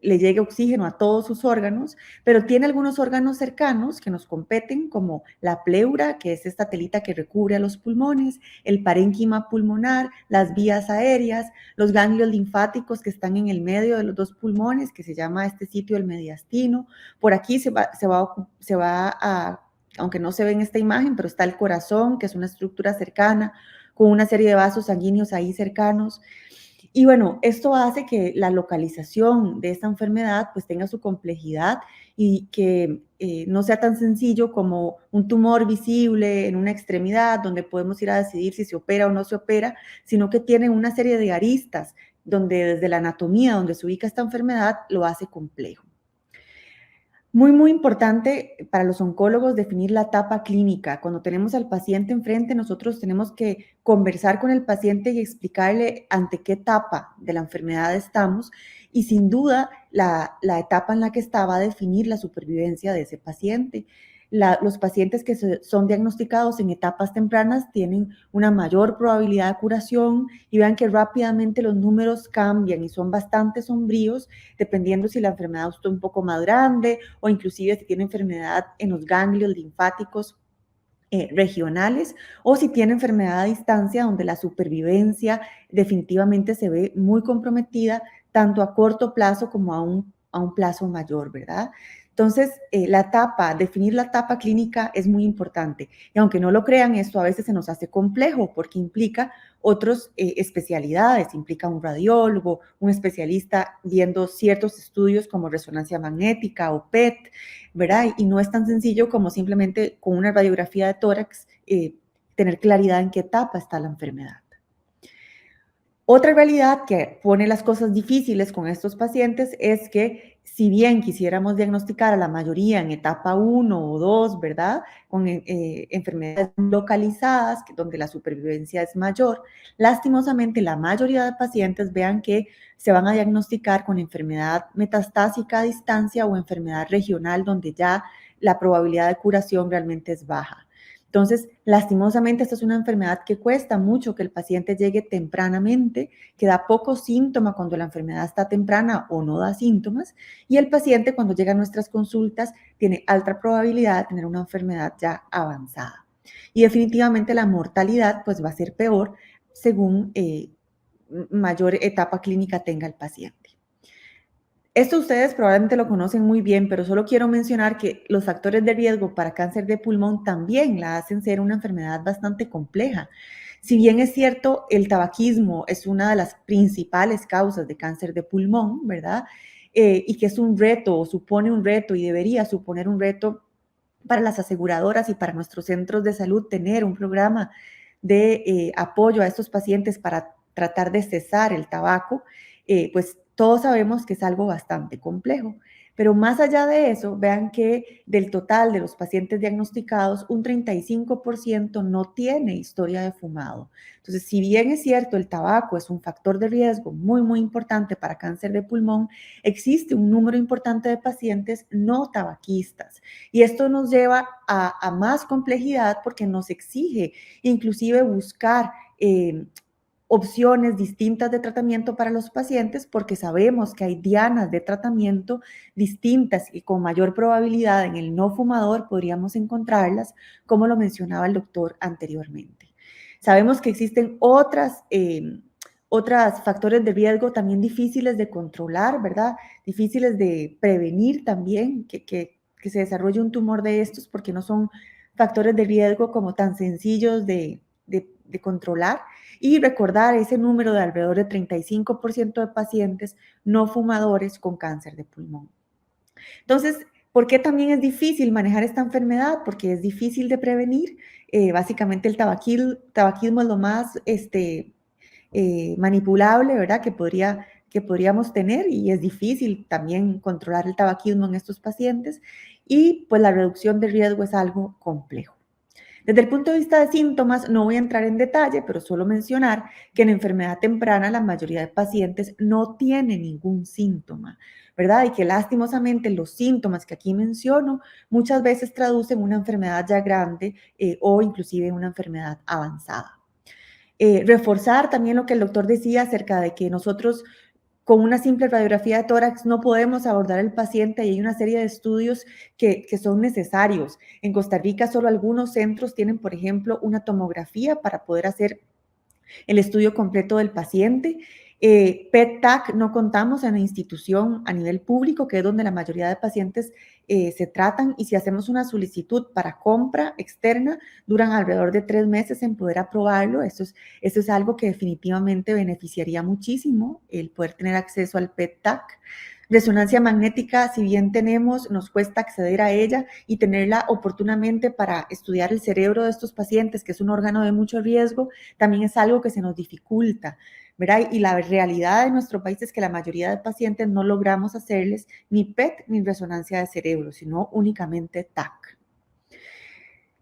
le llegue oxígeno a todos sus órganos, pero tiene algunos órganos cercanos que nos competen, como la pleura, que es esta telita que recubre a los pulmones, el parénquima pulmonar, las vías aéreas, los ganglios linfáticos que están en el medio de los dos pulmones, que se llama este sitio el mediastino. Por aquí se va a, aunque no se ve en esta imagen, pero está el corazón, que es una estructura cercana, con una serie de vasos sanguíneos ahí cercanos. Y bueno, esto hace que la localización de esta enfermedad pues tenga su complejidad y que no sea tan sencillo como un tumor visible en una extremidad donde podemos ir a decidir si se opera o no se opera, sino que tiene una serie de aristas donde desde la anatomía donde se ubica esta enfermedad lo hace complejo. Muy importante para los oncólogos definir la etapa clínica. Cuando tenemos al paciente enfrente, nosotros tenemos que conversar con el paciente y explicarle ante qué etapa de la enfermedad estamos, y sin duda la etapa en la que está va a definir la supervivencia de ese paciente. Los pacientes que son diagnosticados en etapas tempranas tienen una mayor probabilidad de curación, y vean que rápidamente los números cambian y son bastante sombríos dependiendo si la enfermedad está un poco más grande o inclusive si tiene enfermedad en los ganglios linfáticos regionales, o si tiene enfermedad a distancia donde la supervivencia definitivamente se ve muy comprometida tanto a corto plazo como a un plazo mayor, ¿verdad? Entonces, definir la etapa clínica es muy importante. Y aunque no lo crean, esto a veces se nos hace complejo porque implica otras especialidades, implica un radiólogo, un especialista viendo ciertos estudios como resonancia magnética o PET, ¿verdad? Y no es tan sencillo como simplemente con una radiografía de tórax tener claridad en qué etapa está la enfermedad. Otra realidad que pone las cosas difíciles con estos pacientes es que si bien quisiéramos diagnosticar a la mayoría en etapa 1 o 2, ¿verdad?, con enfermedades localizadas, donde la supervivencia es mayor, lastimosamente la mayoría de pacientes vean que se van a diagnosticar con enfermedad metastásica a distancia o enfermedad regional, donde ya la probabilidad de curación realmente es baja. Entonces, lastimosamente, esta es una enfermedad que cuesta mucho que el paciente llegue tempranamente, que da poco síntoma cuando la enfermedad está temprana o no da síntomas, y el paciente cuando llega a nuestras consultas tiene alta probabilidad de tener una enfermedad ya avanzada. Y definitivamente la mortalidad pues va a ser peor según mayor etapa clínica tenga el paciente. Esto ustedes probablemente lo conocen muy bien, pero solo quiero mencionar que los factores de riesgo para cáncer de pulmón también la hacen ser una enfermedad bastante compleja. Si bien es cierto, el tabaquismo es una de las principales causas de cáncer de pulmón, ¿verdad? Y que es un reto, o supone un reto, y debería suponer un reto para las aseguradoras y para nuestros centros de salud tener un programa de apoyo a estos pacientes para tratar de cesar el tabaco, pues todos sabemos que es algo bastante complejo. Pero más allá de eso, vean que del total de los pacientes diagnosticados, un 35% no tiene historia de fumado. Entonces, si bien es cierto, el tabaco es un factor de riesgo muy, muy importante para cáncer de pulmón, existe un número importante de pacientes no tabaquistas. Y esto nos lleva a más complejidad porque nos exige inclusive buscar opciones distintas de tratamiento para los pacientes porque sabemos que hay dianas de tratamiento distintas y con mayor probabilidad en el no fumador podríamos encontrarlas, como lo mencionaba el doctor anteriormente. Sabemos que existen otros factores de riesgo también difíciles de controlar, ¿verdad? Difíciles de prevenir también, que se desarrolle un tumor de estos porque no son factores de riesgo como tan sencillos de controlar, y recordar ese número de alrededor de 35% de pacientes no fumadores con cáncer de pulmón. Entonces, ¿por qué también es difícil manejar esta enfermedad? Porque es difícil de prevenir. Básicamente el tabaquismo es lo más manipulable, ¿verdad? Que podríamos tener, y es difícil también controlar el tabaquismo en estos pacientes, y pues la reducción de riesgo es algo complejo. Desde el punto de vista de síntomas, no voy a entrar en detalle, pero solo mencionar que en enfermedad temprana la mayoría de pacientes no tiene ningún síntoma, ¿verdad? Y que lastimosamente los síntomas que aquí menciono muchas veces traducen una enfermedad ya grande o inclusive una enfermedad avanzada. Reforzar también lo que el doctor decía acerca de que nosotros con una simple radiografía de tórax no podemos abordar al paciente y hay una serie de estudios que son necesarios. En Costa Rica solo algunos centros tienen, por ejemplo, una tomografía para poder hacer el estudio completo del paciente. PET-TAC no contamos en la institución a nivel público, que es donde la mayoría de pacientes se tratan, y si hacemos una solicitud para compra externa, duran alrededor de 3 meses en poder aprobarlo. Esto es algo que definitivamente beneficiaría muchísimo, el poder tener acceso al PET-TAC. Resonancia magnética, si bien nos cuesta acceder a ella y tenerla oportunamente para estudiar el cerebro de estos pacientes, que es un órgano de mucho riesgo, también es algo que se nos dificulta, ¿verdad? Y la realidad de nuestro país es que la mayoría de pacientes no logramos hacerles ni PET ni resonancia de cerebro, sino únicamente TAC.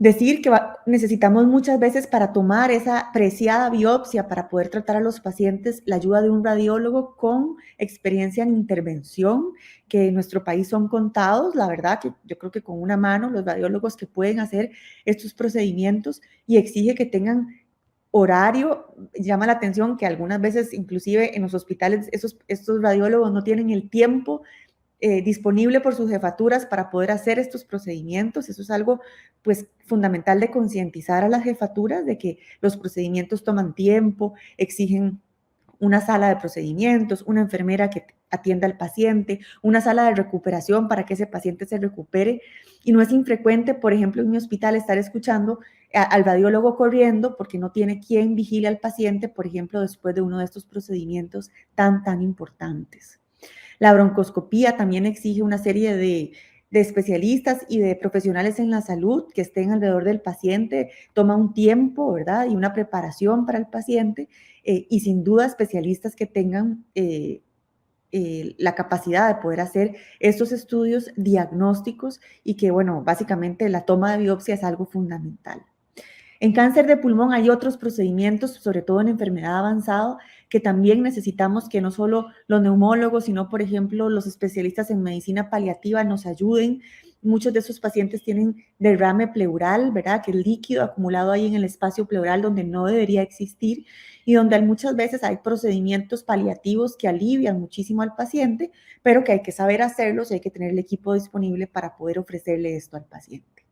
Decir que necesitamos muchas veces para tomar esa preciada biopsia para poder tratar a los pacientes la ayuda de un radiólogo con experiencia en intervención, que en nuestro país son contados, la verdad que yo creo que con una mano los radiólogos que pueden hacer estos procedimientos, y exige que tengan horario. Llama la atención que algunas veces inclusive en los hospitales estos radiólogos no tienen el tiempo disponible por sus jefaturas para poder hacer estos procedimientos. Eso es algo pues fundamental de concientizar a las jefaturas de que los procedimientos toman tiempo, exigen una sala de procedimientos, una enfermera que atienda al paciente, una sala de recuperación para que ese paciente se recupere. Y no es infrecuente, por ejemplo, en mi hospital estar escuchando al radiólogo corriendo porque no tiene quien vigile al paciente, por ejemplo, después de uno de estos procedimientos tan importantes. La broncoscopía también exige una serie de especialistas y de profesionales en la salud que estén alrededor del paciente, toma un tiempo, ¿verdad? Y una preparación para el paciente, y sin duda especialistas que tengan la capacidad de poder hacer estos estudios diagnósticos, y que, bueno, básicamente la toma de biopsia es algo fundamental. En cáncer de pulmón hay otros procedimientos, sobre todo en enfermedad avanzada, que también necesitamos que no solo los neumólogos, sino, por ejemplo, los especialistas en medicina paliativa nos ayuden. Muchos de esos pacientes tienen derrame pleural, ¿verdad? Que el líquido acumulado ahí en el espacio pleural donde no debería existir, y donde muchas veces hay procedimientos paliativos que alivian muchísimo al paciente, pero que hay que saber hacerlos y hay que tener el equipo disponible para poder ofrecerle esto al paciente.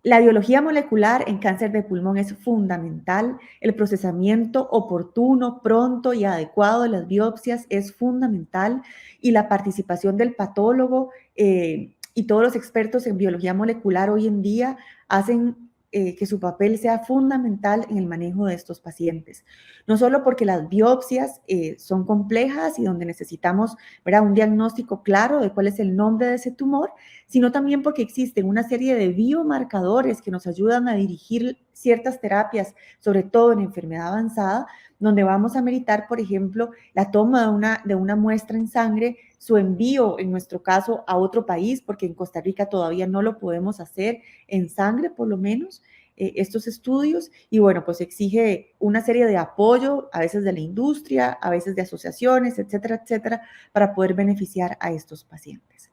La biología molecular en cáncer de pulmón es fundamental. El procesamiento oportuno, pronto y adecuado de las biopsias es fundamental. Y la participación del patólogo y todos los expertos en biología molecular hoy en día hacen que su papel sea fundamental en el manejo de estos pacientes. No solo porque las biopsias son complejas y donde necesitamos, ¿verdad?, un diagnóstico claro de cuál es el nombre de ese tumor, sino también porque existen una serie de biomarcadores que nos ayudan a dirigir ciertas terapias, sobre todo en enfermedad avanzada, donde vamos a meritar, por ejemplo, la toma de una muestra en sangre, su envío, en nuestro caso, a otro país, porque en Costa Rica todavía no lo podemos hacer en sangre, por lo menos, estos estudios, y bueno, pues exige una serie de apoyo, a veces de la industria, a veces de asociaciones, etcétera, etcétera, para poder beneficiar a estos pacientes.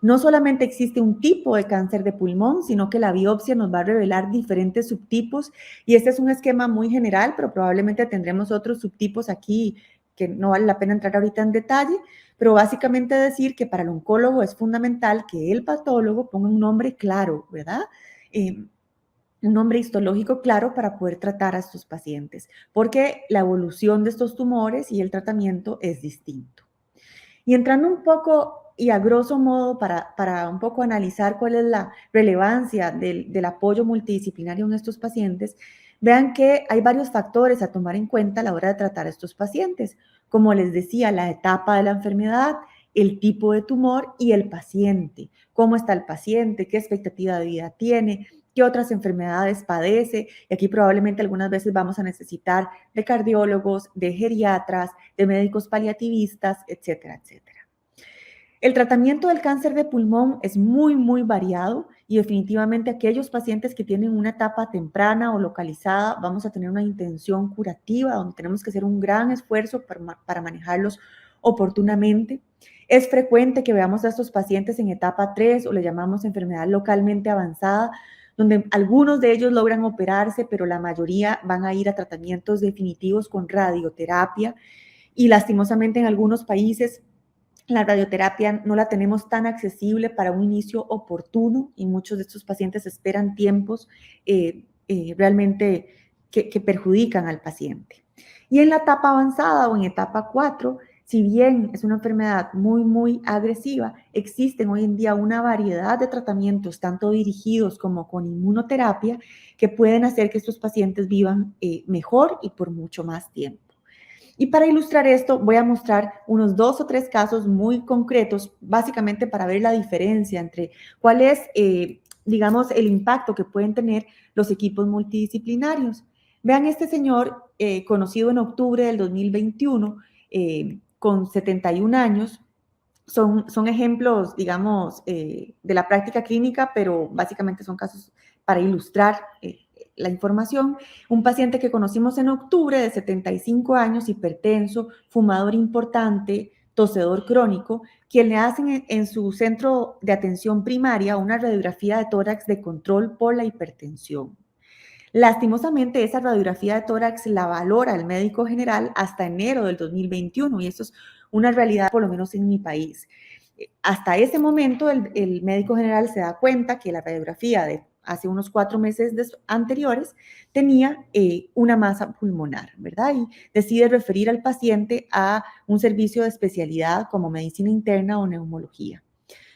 No solamente existe un tipo de cáncer de pulmón, sino que la biopsia nos va a revelar diferentes subtipos y este es un esquema muy general, pero probablemente tendremos otros subtipos aquí que no vale la pena entrar ahorita en detalle, pero básicamente decir que para el oncólogo es fundamental que el patólogo ponga un nombre claro, ¿verdad? Un nombre histológico claro para poder tratar a estos pacientes, porque la evolución de estos tumores y el tratamiento es distinto. Y entrando un poco y a grosso modo para un poco analizar cuál es la relevancia del apoyo multidisciplinario en estos pacientes, vean que hay varios factores a tomar en cuenta a la hora de tratar a estos pacientes. Como les decía, la etapa de la enfermedad, el tipo de tumor y el paciente. ¿Cómo está el paciente? ¿Qué expectativa de vida tiene? ¿Qué otras enfermedades padece? Y aquí probablemente algunas veces vamos a necesitar de cardiólogos, de geriatras, de médicos paliativistas, etcétera, etcétera. El tratamiento del cáncer de pulmón es muy, muy variado y definitivamente aquellos pacientes que tienen una etapa temprana o localizada vamos a tener una intención curativa donde tenemos que hacer un gran esfuerzo para manejarlos oportunamente. Es frecuente que veamos a estos pacientes en etapa 3 o le llamamos enfermedad localmente avanzada, donde algunos de ellos logran operarse, pero la mayoría van a ir a tratamientos definitivos con radioterapia y lastimosamente en algunos países la radioterapia no la tenemos tan accesible para un inicio oportuno y muchos de estos pacientes esperan tiempos realmente que perjudican al paciente. Y en la etapa avanzada o en etapa 4, si bien es una enfermedad muy, muy agresiva, existen hoy en día una variedad de tratamientos, tanto dirigidos como con inmunoterapia, que pueden hacer que estos pacientes vivan mejor y por mucho más tiempo. Y para ilustrar esto, voy a mostrar unos 2 o 3 casos muy concretos, básicamente para ver la diferencia entre cuál es, digamos, el impacto que pueden tener los equipos multidisciplinarios. Vean este señor, conocido en octubre del 2021, con 71 años. Son ejemplos, digamos, de la práctica clínica, pero básicamente son casos para ilustrar la información. Un paciente que conocimos en octubre de 75 años, hipertenso, fumador importante, tosedor crónico, quien le hacen en su centro de atención primaria una radiografía de tórax de control por la hipertensión. Lastimosamente, esa radiografía de tórax la valora el médico general hasta enero del 2021 y eso es una realidad por lo menos en mi país. Hasta ese momento el médico general se da cuenta que la radiografía de hace unos 4 meses anteriores tenía una masa pulmonar, ¿verdad? Y decide referir al paciente a un servicio de especialidad como medicina interna o neumología.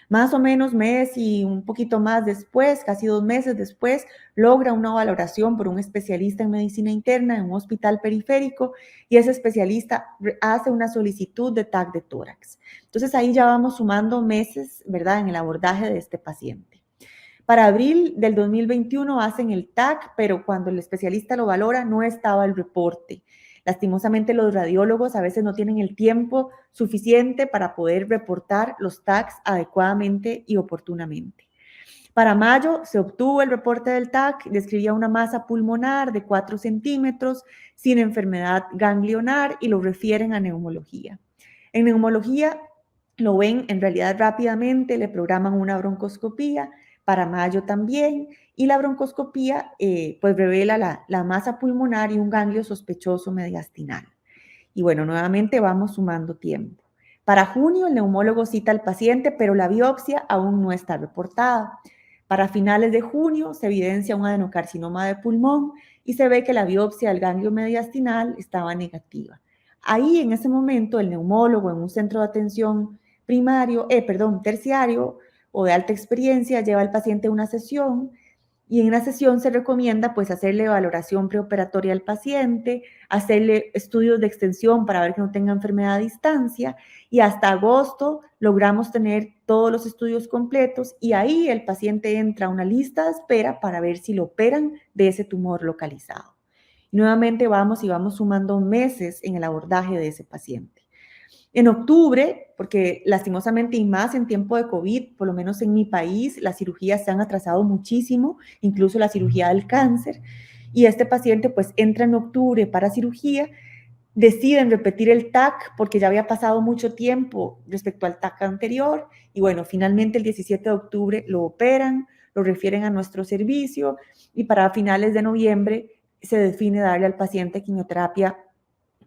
Más o menos mes y un poquito más después, casi 2 meses después, logra una valoración por un especialista en medicina interna en un hospital periférico y ese especialista hace una solicitud de TAC de tórax. Entonces ahí ya vamos sumando meses, ¿verdad?, en el abordaje de este paciente. Para abril del 2021 hacen el TAC, pero cuando el especialista lo valora no estaba el reporte. Lastimosamente los radiólogos a veces no tienen el tiempo suficiente para poder reportar los TACs adecuadamente y oportunamente. Para mayo se obtuvo el reporte del TAC, describía una masa pulmonar de 4 centímetros sin enfermedad ganglionar y lo refieren a neumología. En neumología lo ven en realidad rápidamente, le programan una broncoscopía, para mayo también, y la broncoscopía pues revela la masa pulmonar y un ganglio sospechoso mediastinal. Y bueno, nuevamente vamos sumando tiempo. Para junio el neumólogo cita al paciente, pero la biopsia aún no está reportada. Para finales de junio se evidencia un adenocarcinoma de pulmón y se ve que la biopsia del ganglio mediastinal estaba negativa. Ahí, en ese momento, el neumólogo en un centro de atención terciario o de alta experiencia lleva al paciente a una sesión, y en la sesión se recomienda pues hacerle valoración preoperatoria al paciente, hacerle estudios de extensión para ver que no tenga enfermedad a distancia, y hasta agosto logramos tener todos los estudios completos y ahí el paciente entra a una lista de espera para ver si lo operan de ese tumor localizado. Nuevamente vamos sumando meses en el abordaje de ese paciente. En octubre, porque lastimosamente y más en tiempo de COVID, por lo menos en mi país, las cirugías se han atrasado muchísimo, incluso la cirugía del cáncer, y este paciente pues entra en octubre para cirugía, deciden repetir el TAC porque ya había pasado mucho tiempo respecto al TAC anterior, y bueno, finalmente el 17 de octubre lo operan, lo refieren a nuestro servicio, y para finales de noviembre se define darle al paciente quimioterapia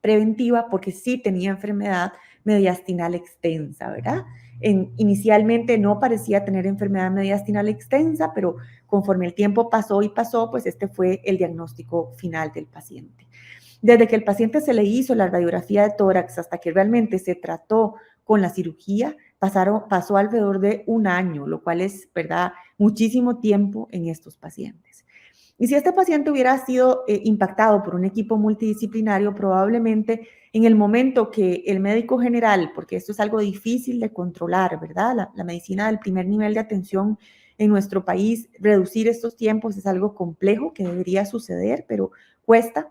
preventiva porque sí tenía enfermedad mediastinal extensa, ¿verdad? Inicialmente no parecía tener enfermedad mediastinal extensa, pero conforme el tiempo pasó, pues este fue el diagnóstico final del paciente. Desde que el paciente se le hizo la radiografía de tórax hasta que realmente se trató con la cirugía, pasó alrededor de un año, lo cual es, ¿verdad?, muchísimo tiempo en estos pacientes. Y si este paciente hubiera sido impactado por un equipo multidisciplinario, probablemente en el momento que el médico general, porque esto es algo difícil de controlar, ¿verdad? La medicina del primer nivel de atención en nuestro país, reducir estos tiempos es algo complejo que debería suceder, pero cuesta.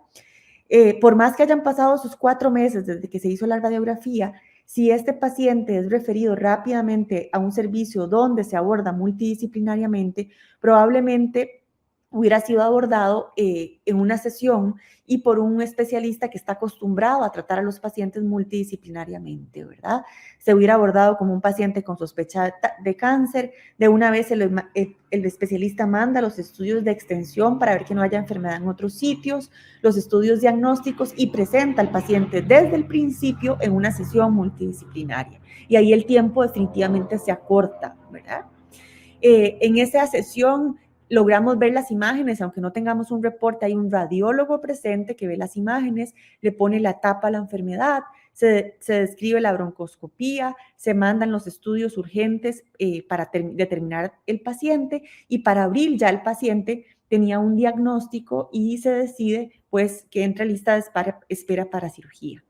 Por más que hayan pasado sus 4 meses desde que se hizo la radiografía, si este paciente es referido rápidamente a un servicio donde se aborda multidisciplinariamente, probablemente hubiera sido abordado en una sesión y por un especialista que está acostumbrado a tratar a los pacientes multidisciplinariamente, ¿verdad? Se hubiera abordado como un paciente con sospecha de cáncer, de una vez el especialista manda los estudios de extensión para ver que no haya enfermedad en otros sitios, los estudios diagnósticos y presenta al paciente desde el principio en una sesión multidisciplinaria. Y ahí el tiempo definitivamente se acorta, ¿verdad? En esa sesión logramos ver las imágenes, aunque no tengamos un reporte, hay un radiólogo presente que ve las imágenes, le pone la tapa a la enfermedad, se describe la broncoscopía, se mandan los estudios urgentes para determinar el paciente, y para abril ya el paciente tenía un diagnóstico y se decide pues que entra a lista de espera para cirugía.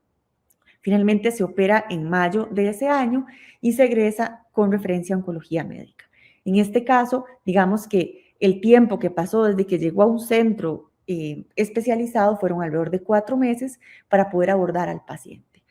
Finalmente se opera en mayo de ese año y se egresa con referencia a oncología médica. En este caso, digamos que el tiempo que pasó desde que llegó a un centro especializado fueron alrededor de 4 meses para poder abordar al paciente.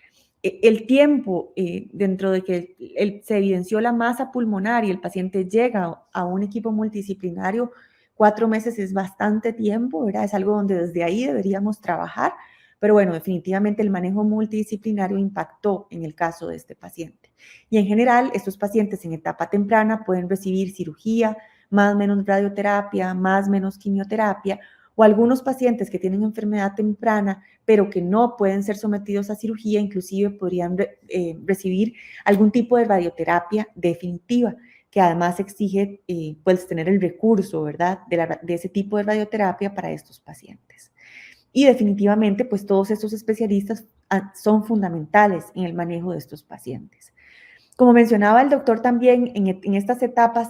El tiempo dentro de que se evidenció la masa pulmonar y el paciente llega a un equipo multidisciplinario, 4 meses es bastante tiempo, ¿verdad? Es algo donde desde ahí deberíamos trabajar, pero bueno, definitivamente el manejo multidisciplinario impactó en el caso de este paciente. Y en general, estos pacientes en etapa temprana pueden recibir cirugía, más o menos radioterapia, más o menos quimioterapia, o algunos pacientes que tienen enfermedad temprana, pero que no pueden ser sometidos a cirugía, inclusive podrían recibir algún tipo de radioterapia definitiva, que además exige pues tener el recurso, ¿verdad?, de ese tipo de radioterapia para estos pacientes. Y definitivamente, pues todos estos especialistas son fundamentales en el manejo de estos pacientes. Como mencionaba el doctor también, en estas etapas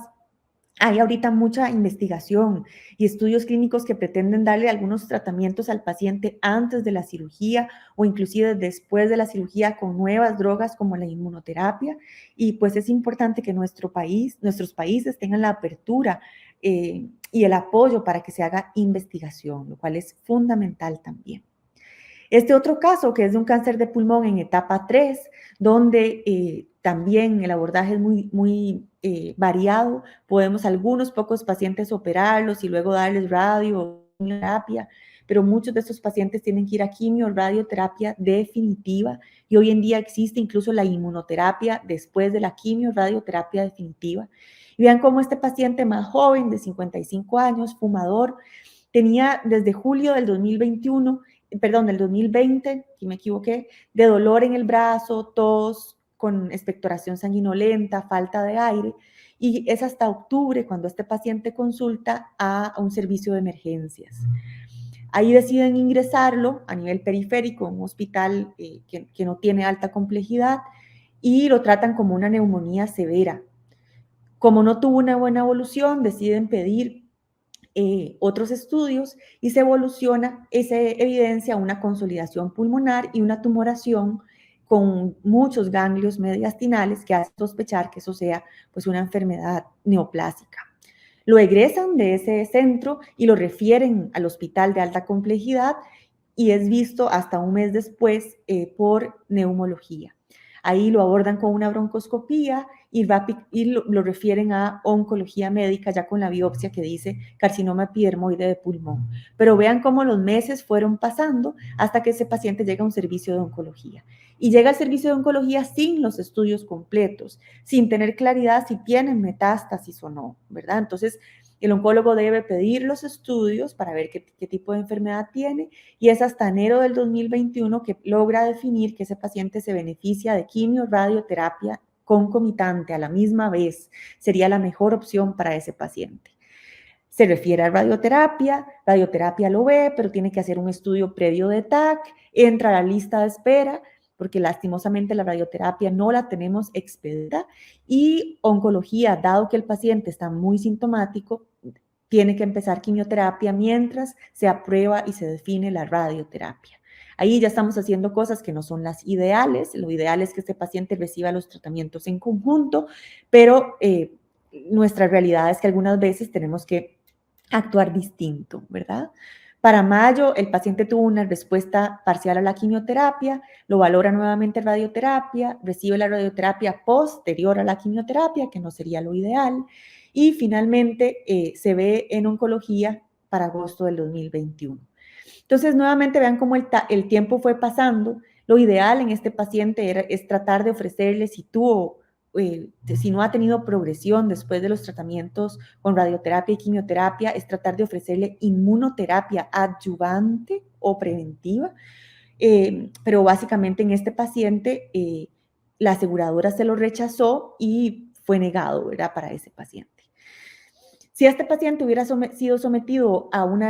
hay ahorita mucha investigación y estudios clínicos que pretenden darle algunos tratamientos al paciente antes de la cirugía o inclusive después de la cirugía con nuevas drogas como la inmunoterapia, y pues es importante que nuestros países tengan la apertura y el apoyo para que se haga investigación, lo cual es fundamental también. Este otro caso, que es de un cáncer de pulmón en etapa 3, donde también el abordaje es muy variado. Podemos algunos pocos pacientes operarlos y luego darles radioterapia, pero muchos de estos pacientes tienen que ir a quimio, radioterapia definitiva, y hoy en día existe incluso la inmunoterapia después de la quimio, radioterapia definitiva. Y vean cómo este paciente más joven, de 55 años, fumador, tenía desde julio del 2020, si me equivoqué, de dolor en el brazo, tos, con expectoración sanguinolenta, falta de aire, y es hasta octubre cuando este paciente consulta a un servicio de emergencias. Ahí deciden ingresarlo a nivel periférico, en un hospital que no tiene alta complejidad, y lo tratan como una neumonía severa. Como no tuvo una buena evolución, deciden pedir otros estudios y se evidencia una consolidación pulmonar y una tumoración con muchos ganglios mediastinales que hace sospechar que eso sea pues una enfermedad neoplásica. Lo egresan de ese centro y lo refieren al hospital de alta complejidad y es visto hasta un mes después por neumología. Ahí lo abordan con una broncoscopía y lo refieren a oncología médica ya con la biopsia que dice carcinoma epidermoide de pulmón. Pero vean cómo los meses fueron pasando hasta que ese paciente llega a un servicio de oncología. Y llega al servicio de oncología sin los estudios completos, sin tener claridad si tienen metástasis o no, ¿verdad? Entonces, el oncólogo debe pedir los estudios para ver qué tipo de enfermedad tiene y es hasta enero del 2021 que logra definir que ese paciente se beneficia de quimio, radioterapia concomitante a la misma vez. Sería la mejor opción para ese paciente. Se refiere a radioterapia lo ve, pero tiene que hacer un estudio previo de TAC, entra a la lista de espera, porque lastimosamente la radioterapia no la tenemos expedita, y oncología, dado que el paciente está muy sintomático, tiene que empezar quimioterapia mientras se aprueba y se define la radioterapia. Ahí ya estamos haciendo cosas que no son las ideales. Lo ideal es que este paciente reciba los tratamientos en conjunto, pero nuestra realidad es que algunas veces tenemos que actuar distinto, ¿verdad? Para mayo, el paciente tuvo una respuesta parcial a la quimioterapia, lo valora nuevamente radioterapia, recibe la radioterapia posterior a la quimioterapia, que no sería lo ideal, y finalmente se ve en oncología para agosto del 2021. Entonces, nuevamente vean cómo el tiempo fue pasando. Lo ideal en este paciente es tratar de ofrecerle, si no ha tenido progresión después de los tratamientos con radioterapia y quimioterapia, es tratar de ofrecerle inmunoterapia adyuvante o preventiva. Pero básicamente en este paciente la aseguradora se lo rechazó y fue negado, ¿verdad?, para ese paciente. Si este paciente hubiera sido sometido a una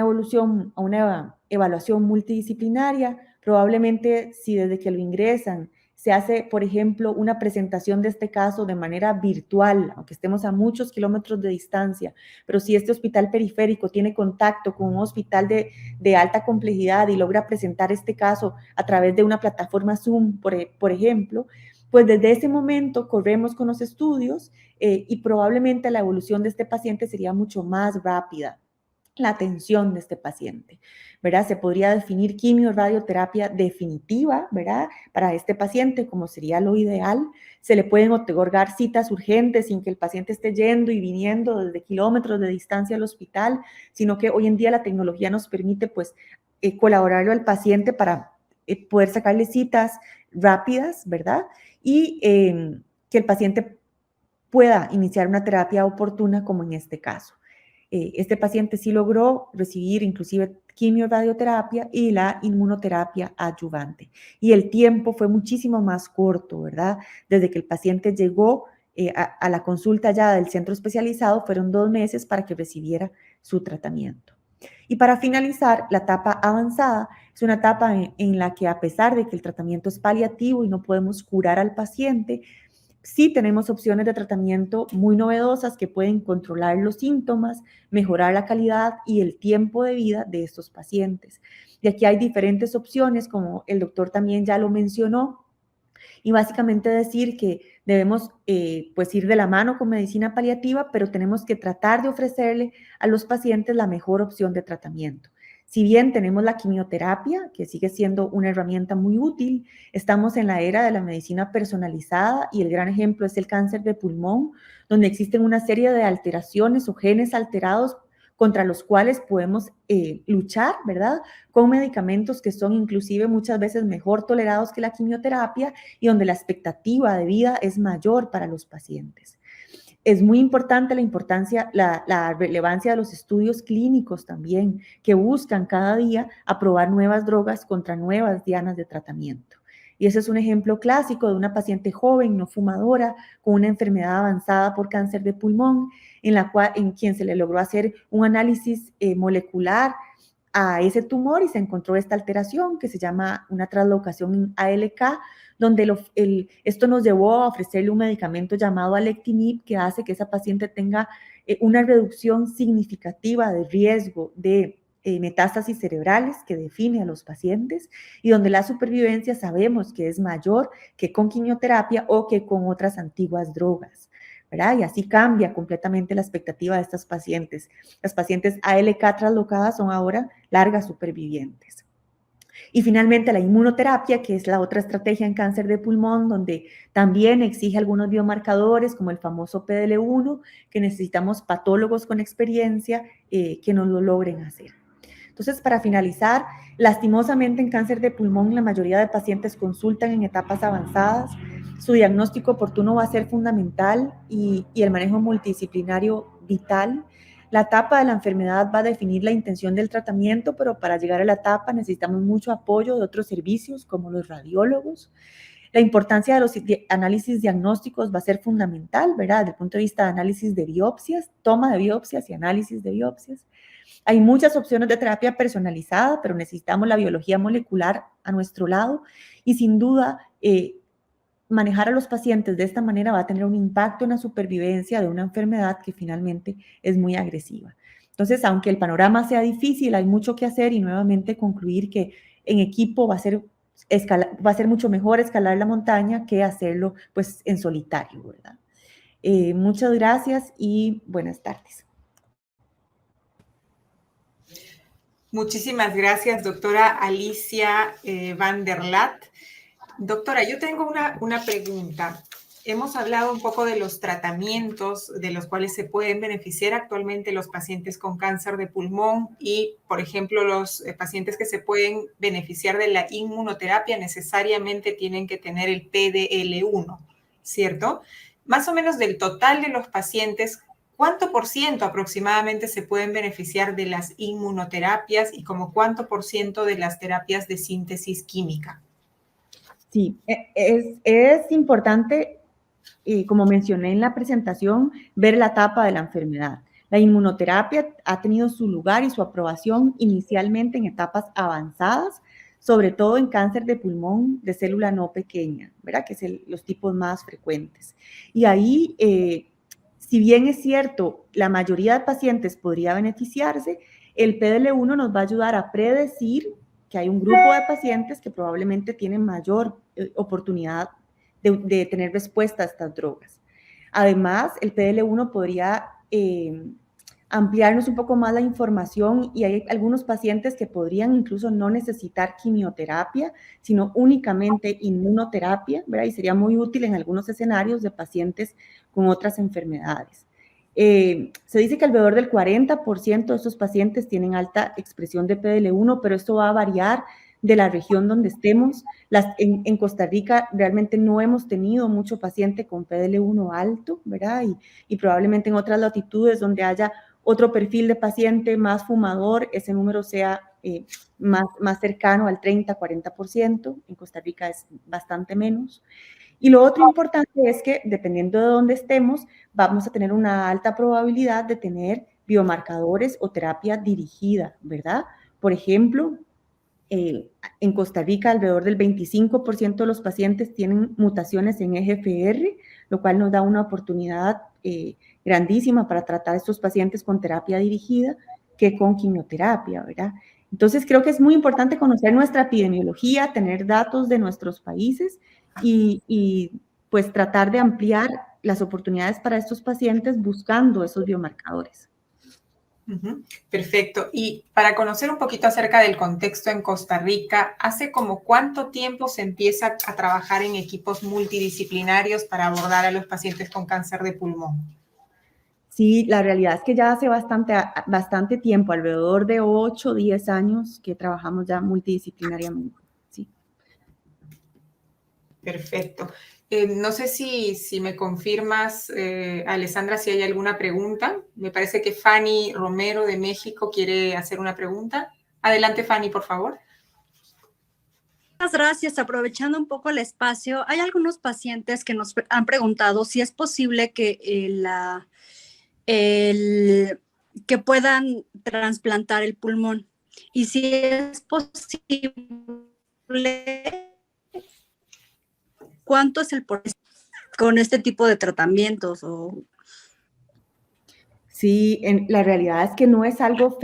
evaluación multidisciplinaria, probablemente si desde que lo ingresan se hace, por ejemplo, una presentación de este caso de manera virtual, aunque estemos a muchos kilómetros de distancia, pero si este hospital periférico tiene contacto con un hospital de alta complejidad y logra presentar este caso a través de una plataforma Zoom, por ejemplo, pues desde ese momento corremos con los estudios y probablemente la evolución de este paciente sería mucho más rápida, la atención de este paciente, ¿verdad? Se podría definir quimio, radioterapia definitiva, ¿verdad?, para este paciente, como sería lo ideal. Se le pueden otorgar citas urgentes sin que el paciente esté yendo y viniendo desde kilómetros de distancia al hospital, sino que hoy en día la tecnología nos permite, pues, colaborarlo al paciente para poder sacarle citas rápidas, ¿verdad? Y que el paciente pueda iniciar una terapia oportuna, como en este caso. Este paciente sí logró recibir inclusive quimio, radioterapia y la inmunoterapia adyuvante. Y el tiempo fue muchísimo más corto, ¿verdad? Desde que el paciente llegó a la consulta ya del centro especializado, fueron 2 meses para que recibiera su tratamiento. Y para finalizar, la etapa avanzada es una etapa en la que, a pesar de que el tratamiento es paliativo y no podemos curar al paciente, sí tenemos opciones de tratamiento muy novedosas que pueden controlar los síntomas, mejorar la calidad y el tiempo de vida de estos pacientes. Y aquí hay diferentes opciones, como el doctor también ya lo mencionó, y básicamente decir que debemos pues ir de la mano con medicina paliativa, pero tenemos que tratar de ofrecerle a los pacientes la mejor opción de tratamiento. Si bien tenemos la quimioterapia, que sigue siendo una herramienta muy útil, estamos en la era de la medicina personalizada y el gran ejemplo es el cáncer de pulmón, donde existen una serie de alteraciones o genes alterados contra los cuales podemos luchar, ¿verdad?, con medicamentos que son inclusive muchas veces mejor tolerados que la quimioterapia y donde la expectativa de vida es mayor para los pacientes. Es muy importante la relevancia de los estudios clínicos también, que buscan cada día aprobar nuevas drogas contra nuevas dianas de tratamiento. Y ese es un ejemplo clásico de una paciente joven, no fumadora, con una enfermedad avanzada por cáncer de pulmón, en quien se le logró hacer un análisis molecular a ese tumor y se encontró esta alteración que se llama una translocación en ALK, donde esto nos llevó a ofrecerle un medicamento llamado alectinib que hace que esa paciente tenga una reducción significativa de riesgo de metástasis cerebrales que define a los pacientes y donde la supervivencia sabemos que es mayor que con quimioterapia o que con otras antiguas drogas, ¿verdad? Y así cambia completamente la expectativa de estas pacientes. Las pacientes ALK traslocadas son ahora largas supervivientes. Y finalmente la inmunoterapia, que es la otra estrategia en cáncer de pulmón, donde también exige algunos biomarcadores, como el famoso PDL1, que necesitamos patólogos con experiencia que nos lo logren hacer. Entonces, para finalizar, lastimosamente en cáncer de pulmón la mayoría de pacientes consultan en etapas avanzadas. Su diagnóstico oportuno va a ser fundamental y el manejo multidisciplinario vital. La etapa de la enfermedad va a definir la intención del tratamiento, pero para llegar a la etapa necesitamos mucho apoyo de otros servicios como los radiólogos. La importancia de los análisis diagnósticos va a ser fundamental, ¿verdad? Desde el punto de vista de análisis de biopsias, toma de biopsias y análisis de biopsias. Hay muchas opciones de terapia personalizada, pero necesitamos la biología molecular a nuestro lado y sin duda manejar a los pacientes de esta manera va a tener un impacto en la supervivencia de una enfermedad que finalmente es muy agresiva. Entonces, aunque el panorama sea difícil, hay mucho que hacer y nuevamente concluir que en equipo va a ser mucho mejor escalar la montaña que hacerlo pues en solitario, ¿verdad? Muchas gracias y buenas tardes. Muchísimas gracias, doctora Alicia Van der Laat. Doctora, yo tengo una pregunta. Hemos hablado un poco de los tratamientos de los cuales se pueden beneficiar actualmente los pacientes con cáncer de pulmón y, por ejemplo, los pacientes que se pueden beneficiar de la inmunoterapia necesariamente tienen que tener el PDL1, ¿cierto? Más o menos del total de los pacientes, ¿cuánto por ciento aproximadamente se pueden beneficiar de las inmunoterapias y como cuánto por ciento de las terapias de síntesis química? Sí, es importante, como mencioné en la presentación, ver la etapa de la enfermedad. La inmunoterapia ha tenido su lugar y su aprobación inicialmente en etapas avanzadas, sobre todo en cáncer de pulmón de célula no pequeña, ¿verdad? Que es los tipos más frecuentes. Y ahí, si bien es cierto, la mayoría de pacientes podría beneficiarse, el PDL1 nos va a ayudar a predecir que hay un grupo de pacientes que probablemente tienen mayor oportunidad de tener respuesta a estas drogas. Además, el PDL1 podría ampliarnos un poco más la información y hay algunos pacientes que podrían incluso no necesitar quimioterapia, sino únicamente inmunoterapia, ¿verdad? Y sería muy útil en algunos escenarios de pacientes con otras enfermedades. Se dice que alrededor del 40% de estos pacientes tienen alta expresión de PDL1, pero esto va a variar de la región donde estemos. En Costa Rica realmente no hemos tenido mucho paciente con PDL1 alto, ¿verdad? Y probablemente en otras latitudes donde haya otro perfil de paciente más fumador, ese número sea más cercano al 30-40%. En Costa Rica es bastante menos. Y lo otro importante es que, dependiendo de dónde estemos, vamos a tener una alta probabilidad de tener biomarcadores o terapia dirigida, ¿verdad? Por ejemplo, en Costa Rica, alrededor del 25% de los pacientes tienen mutaciones en EGFR, lo cual nos da una oportunidad grandísima para tratar a estos pacientes con terapia dirigida que con quimioterapia, ¿verdad? Entonces, creo que es muy importante conocer nuestra epidemiología, tener datos de nuestros países y pues tratar de ampliar las oportunidades para estos pacientes buscando esos biomarcadores. Perfecto. Y para conocer un poquito acerca del contexto en Costa Rica, ¿hace como cuánto tiempo se empieza a trabajar en equipos multidisciplinarios para abordar a los pacientes con cáncer de pulmón? Sí, la realidad es que ya hace bastante tiempo, alrededor de 8 o 10 años que trabajamos ya multidisciplinariamente. Sí. Perfecto. No sé si me confirmas, Alessandra, si hay alguna pregunta. Me parece que Fanny Romero de México quiere hacer una pregunta. Adelante, Fanny, por favor. gracias. Aprovechando un poco el espacio, hay algunos pacientes que nos han preguntado si es posible que que puedan trasplantar el pulmón y si es posible, ¿cuánto es el porcentaje con este tipo de tratamientos? Sí, la realidad es que no es algo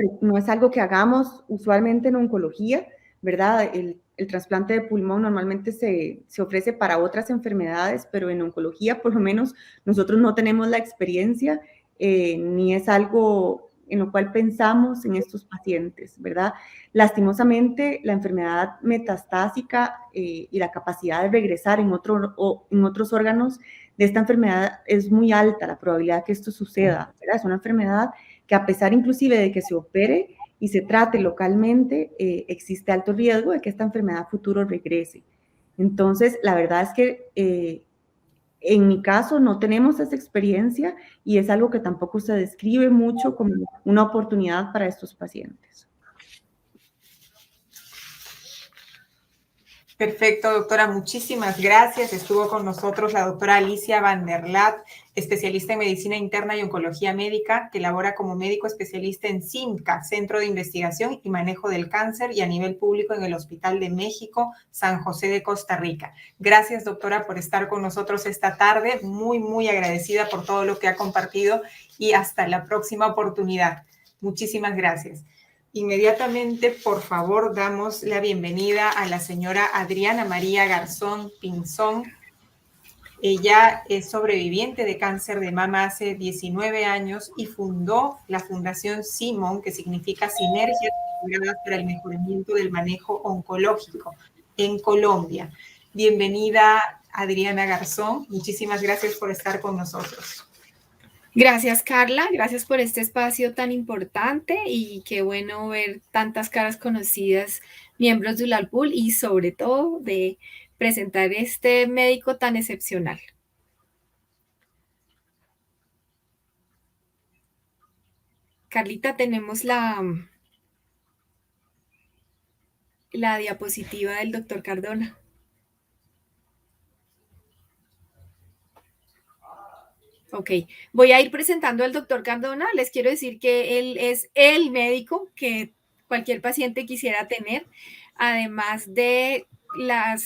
que hagamos usualmente en oncología, ¿verdad? El trasplante de pulmón normalmente se ofrece para otras enfermedades, pero en oncología por lo menos nosotros no tenemos la experiencia ni es algo en lo cual pensamos en estos pacientes, ¿verdad? Lastimosamente, la enfermedad metastásica y la capacidad de regresar en otros órganos de esta enfermedad es muy alta, la probabilidad que esto suceda, ¿verdad? Es una enfermedad que a pesar inclusive de que se opere y se trate localmente, existe alto riesgo de que esta enfermedad a futuro regrese. Entonces, la verdad es que en mi caso no tenemos esa experiencia y es algo que tampoco se describe mucho como una oportunidad para estos pacientes. Perfecto, doctora, muchísimas gracias. Estuvo con nosotros la doctora Alicia Van der Laat, especialista en medicina interna y oncología médica, que labora como médico especialista en CIMCA, Centro de Investigación y Manejo del Cáncer, y a nivel público en el Hospital de México, San José de Costa Rica. Gracias, doctora, por estar con nosotros esta tarde. Muy, muy agradecida por todo lo que ha compartido y hasta la próxima oportunidad. Muchísimas gracias. Inmediatamente, por favor, damos la bienvenida a la señora Adriana María Garzón Pinzón. Ella es sobreviviente de cáncer de mama hace 19 años y fundó la Fundación SIMON, que significa Sinergias para el Mejoramiento del Manejo Oncológico, en Colombia. Bienvenida, Adriana Garzón. Muchísimas gracias por estar con nosotros. Gracias, Carla. Gracias por este espacio tan importante y qué bueno ver tantas caras conocidas, miembros de ULALPUL y sobre todo de presentar este médico tan excepcional. Carlita, tenemos la diapositiva del doctor Cardona. Ok, voy a ir presentando al doctor Cardona. Les quiero decir que él es el médico que cualquier paciente quisiera tener, además de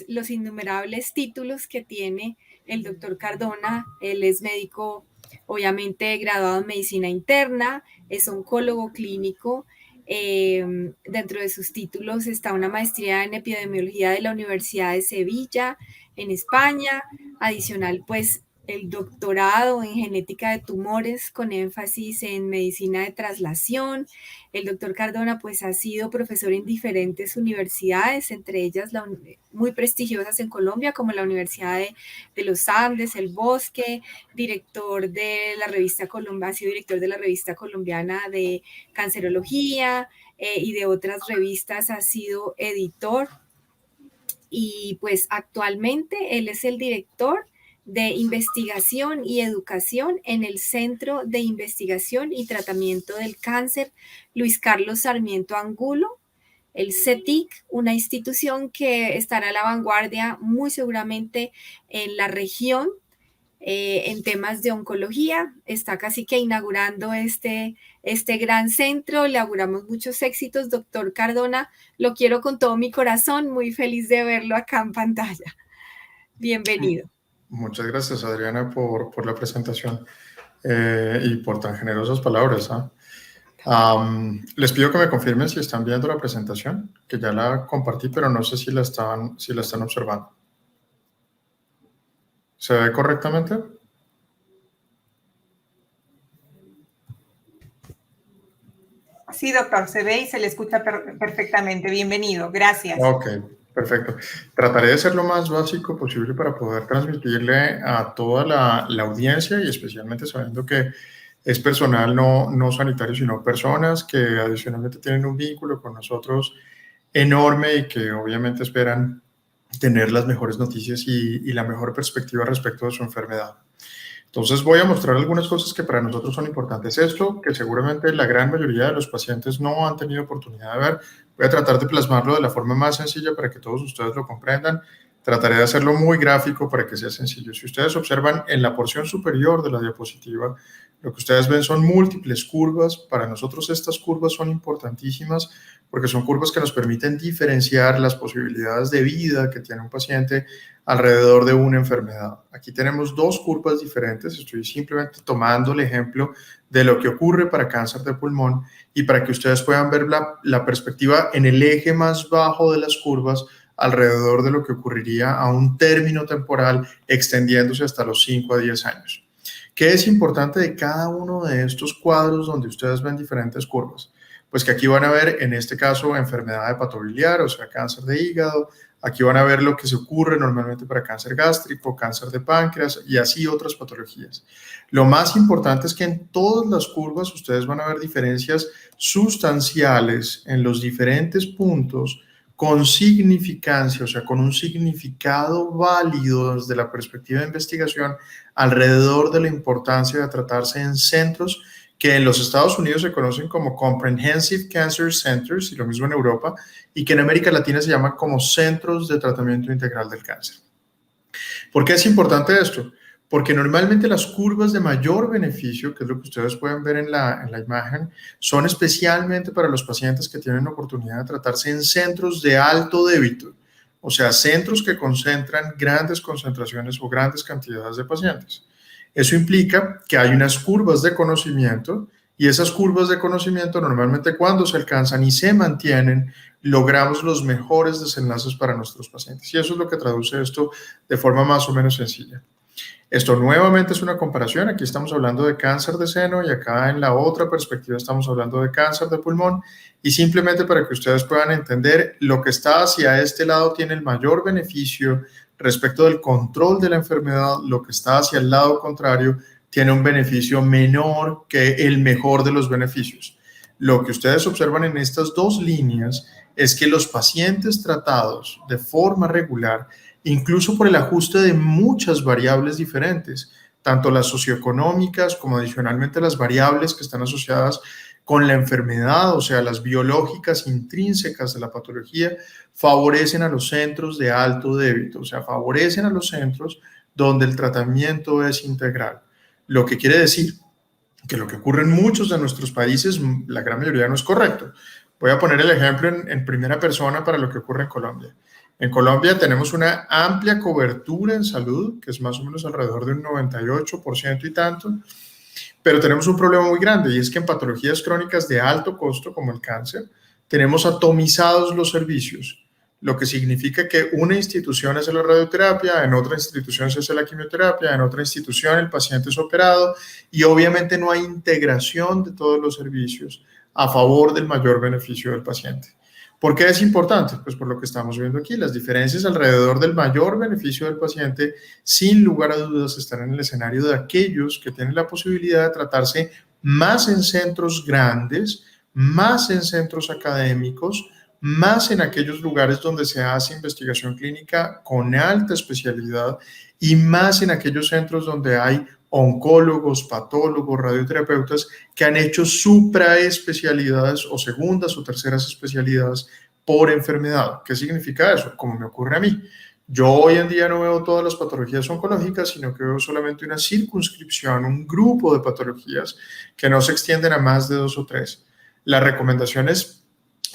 los innumerables títulos que tiene el doctor Cardona. Él es médico, obviamente, graduado en medicina interna, es oncólogo clínico. Dentro de sus títulos está una maestría en epidemiología de la Universidad de Sevilla, en España. Adicional, pues, el doctorado en genética de tumores con énfasis en medicina de traslación. El doctor Cardona pues ha sido profesor en diferentes universidades, entre ellas muy prestigiosas en Colombia, como la Universidad de los Andes, el Bosque, director de la revista Colombia, ha sido director de la revista colombiana de cancerología y de otras revistas, ha sido editor y pues actualmente él es el director de investigación y educación en el Centro de Investigación y Tratamiento del Cáncer Luis Carlos Sarmiento Angulo, el CETIC, una institución que estará a la vanguardia muy seguramente en la región en temas de oncología. Está casi que inaugurando este gran centro. Le auguramos muchos éxitos, doctor Cardona. Lo quiero con todo mi corazón, muy feliz de verlo acá en pantalla. Bienvenido. Muchas gracias, Adriana, por la presentación y por tan generosas palabras. Les pido que me confirmen si están viendo la presentación, que ya la compartí, pero no sé si la están observando. ¿Se ve correctamente? Sí, doctor, se ve y se le escucha perfectamente. Bienvenido, gracias. Ok, perfecto. Trataré de ser lo más básico posible para poder transmitirle a toda la audiencia y especialmente sabiendo que es personal no sanitario, sino personas que adicionalmente tienen un vínculo con nosotros enorme y que obviamente esperan tener las mejores noticias y la mejor perspectiva respecto de su enfermedad. Entonces voy a mostrar algunas cosas que para nosotros son importantes. Esto, que seguramente la gran mayoría de los pacientes no han tenido oportunidad de ver, voy a tratar de plasmarlo de la forma más sencilla para que todos ustedes lo comprendan. Trataré de hacerlo muy gráfico para que sea sencillo. Si ustedes observan en la porción superior de la diapositiva, lo que ustedes ven son múltiples curvas. Para nosotros estas curvas son importantísimas porque son curvas que nos permiten diferenciar las posibilidades de vida que tiene un paciente alrededor de una enfermedad. Aquí tenemos dos curvas diferentes. Estoy simplemente tomando el ejemplo de lo que ocurre para cáncer de pulmón y para que ustedes puedan ver la perspectiva en el eje más bajo de las curvas alrededor de lo que ocurriría a un término temporal extendiéndose hasta los 5 a 10 años. ¿Qué es importante de cada uno de estos cuadros donde ustedes ven diferentes curvas? Pues que aquí van a ver, en este caso, enfermedad hepatobiliar, o sea, cáncer de hígado. Aquí van a ver lo que se ocurre normalmente para cáncer gástrico, cáncer de páncreas y así otras patologías. Lo más importante es que en todas las curvas ustedes van a ver diferencias sustanciales en los diferentes puntos con significancia, o sea, con un significado válido desde la perspectiva de investigación alrededor de la importancia de tratarse en centros que en los Estados Unidos se conocen como Comprehensive Cancer Centers y lo mismo en Europa, y que en América Latina se llaman como Centros de Tratamiento Integral del Cáncer. ¿Por qué es importante esto? Porque normalmente las curvas de mayor beneficio, que es lo que ustedes pueden ver en la imagen, son especialmente para los pacientes que tienen oportunidad de tratarse en centros de alto débito, o sea, centros que concentran grandes concentraciones o grandes cantidades de pacientes. Eso implica que hay unas curvas de conocimiento y esas curvas de conocimiento normalmente cuando se alcanzan y se mantienen, logramos los mejores desenlaces para nuestros pacientes. Y eso es lo que traduce esto de forma más o menos sencilla. Esto nuevamente es una comparación. Aquí estamos hablando de cáncer de seno y acá en la otra perspectiva estamos hablando de cáncer de pulmón. Y simplemente para que ustedes puedan entender, lo que está hacia este lado tiene el mayor beneficio respecto del control de la enfermedad, lo que está hacia el lado contrario tiene un beneficio menor que el mejor de los beneficios. Lo que ustedes observan en estas dos líneas es que los pacientes tratados de forma regular, incluso por el ajuste de muchas variables diferentes, tanto las socioeconómicas como adicionalmente las variables que están asociadas con la enfermedad, o sea, las biológicas intrínsecas de la patología, favorecen a los centros de alto débito, o sea, favorecen a los centros donde el tratamiento es integral. Lo que quiere decir que lo que ocurre en muchos de nuestros países, la gran mayoría no es correcto. Voy a poner el ejemplo en primera persona para lo que ocurre en Colombia. En Colombia tenemos una amplia cobertura en salud, que es más o menos alrededor de un 98% y tanto, pero tenemos un problema muy grande y es que en patologías crónicas de alto costo como el cáncer, tenemos atomizados los servicios, lo que significa que una institución hace la radioterapia, en otra institución se hace la quimioterapia, en otra institución el paciente es operado y obviamente no hay integración de todos los servicios a favor del mayor beneficio del paciente. ¿Por qué es importante? Pues por lo que estamos viendo aquí, las diferencias alrededor del mayor beneficio del paciente, sin lugar a dudas, están en el escenario de aquellos que tienen la posibilidad de tratarse más en centros grandes, más en centros académicos, más en aquellos lugares donde se hace investigación clínica con alta especialidad y más en aquellos centros donde hay oncólogos, patólogos, radioterapeutas que han hecho supraespecialidades o segundas o terceras especialidades por enfermedad. ¿Qué significa eso? Como me ocurre a mí. Yo hoy en día no veo todas las patologías oncológicas, sino que veo solamente una circunscripción, un grupo de patologías que no se extienden a más de 2 o 3. Las recomendaciones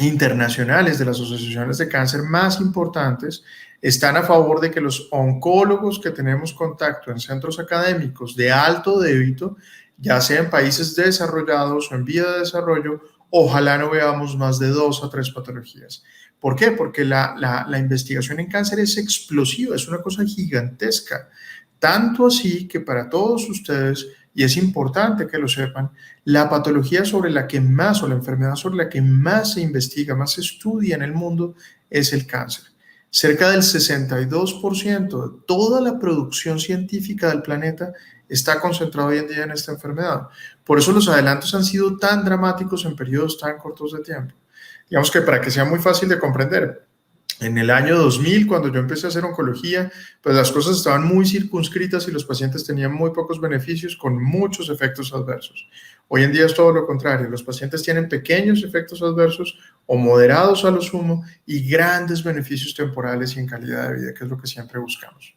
internacionales de las asociaciones de cáncer más importantes están a favor de que los oncólogos que tenemos contacto en centros académicos de alto débito, ya sea en países desarrollados o en vía de desarrollo, ojalá no veamos más de 2 a 3 patologías. ¿Por qué? Porque la investigación en cáncer es explosiva, es una cosa gigantesca. Tanto así que para todos ustedes, y es importante que lo sepan, la patología sobre la que más, o la enfermedad sobre la que más se investiga, más se estudia en el mundo, es el cáncer. Cerca del 62% de toda la producción científica del planeta está concentrado hoy en día en esta enfermedad. Por eso los adelantos han sido tan dramáticos en periodos tan cortos de tiempo. Digamos que para que sea muy fácil de comprender, En el año 2000, cuando yo empecé a hacer oncología, pues las cosas estaban muy circunscritas y los pacientes tenían muy pocos beneficios con muchos efectos adversos. Hoy en día es todo lo contrario. Los pacientes tienen pequeños efectos adversos o moderados a lo sumo y grandes beneficios temporales y en calidad de vida, que es lo que siempre buscamos.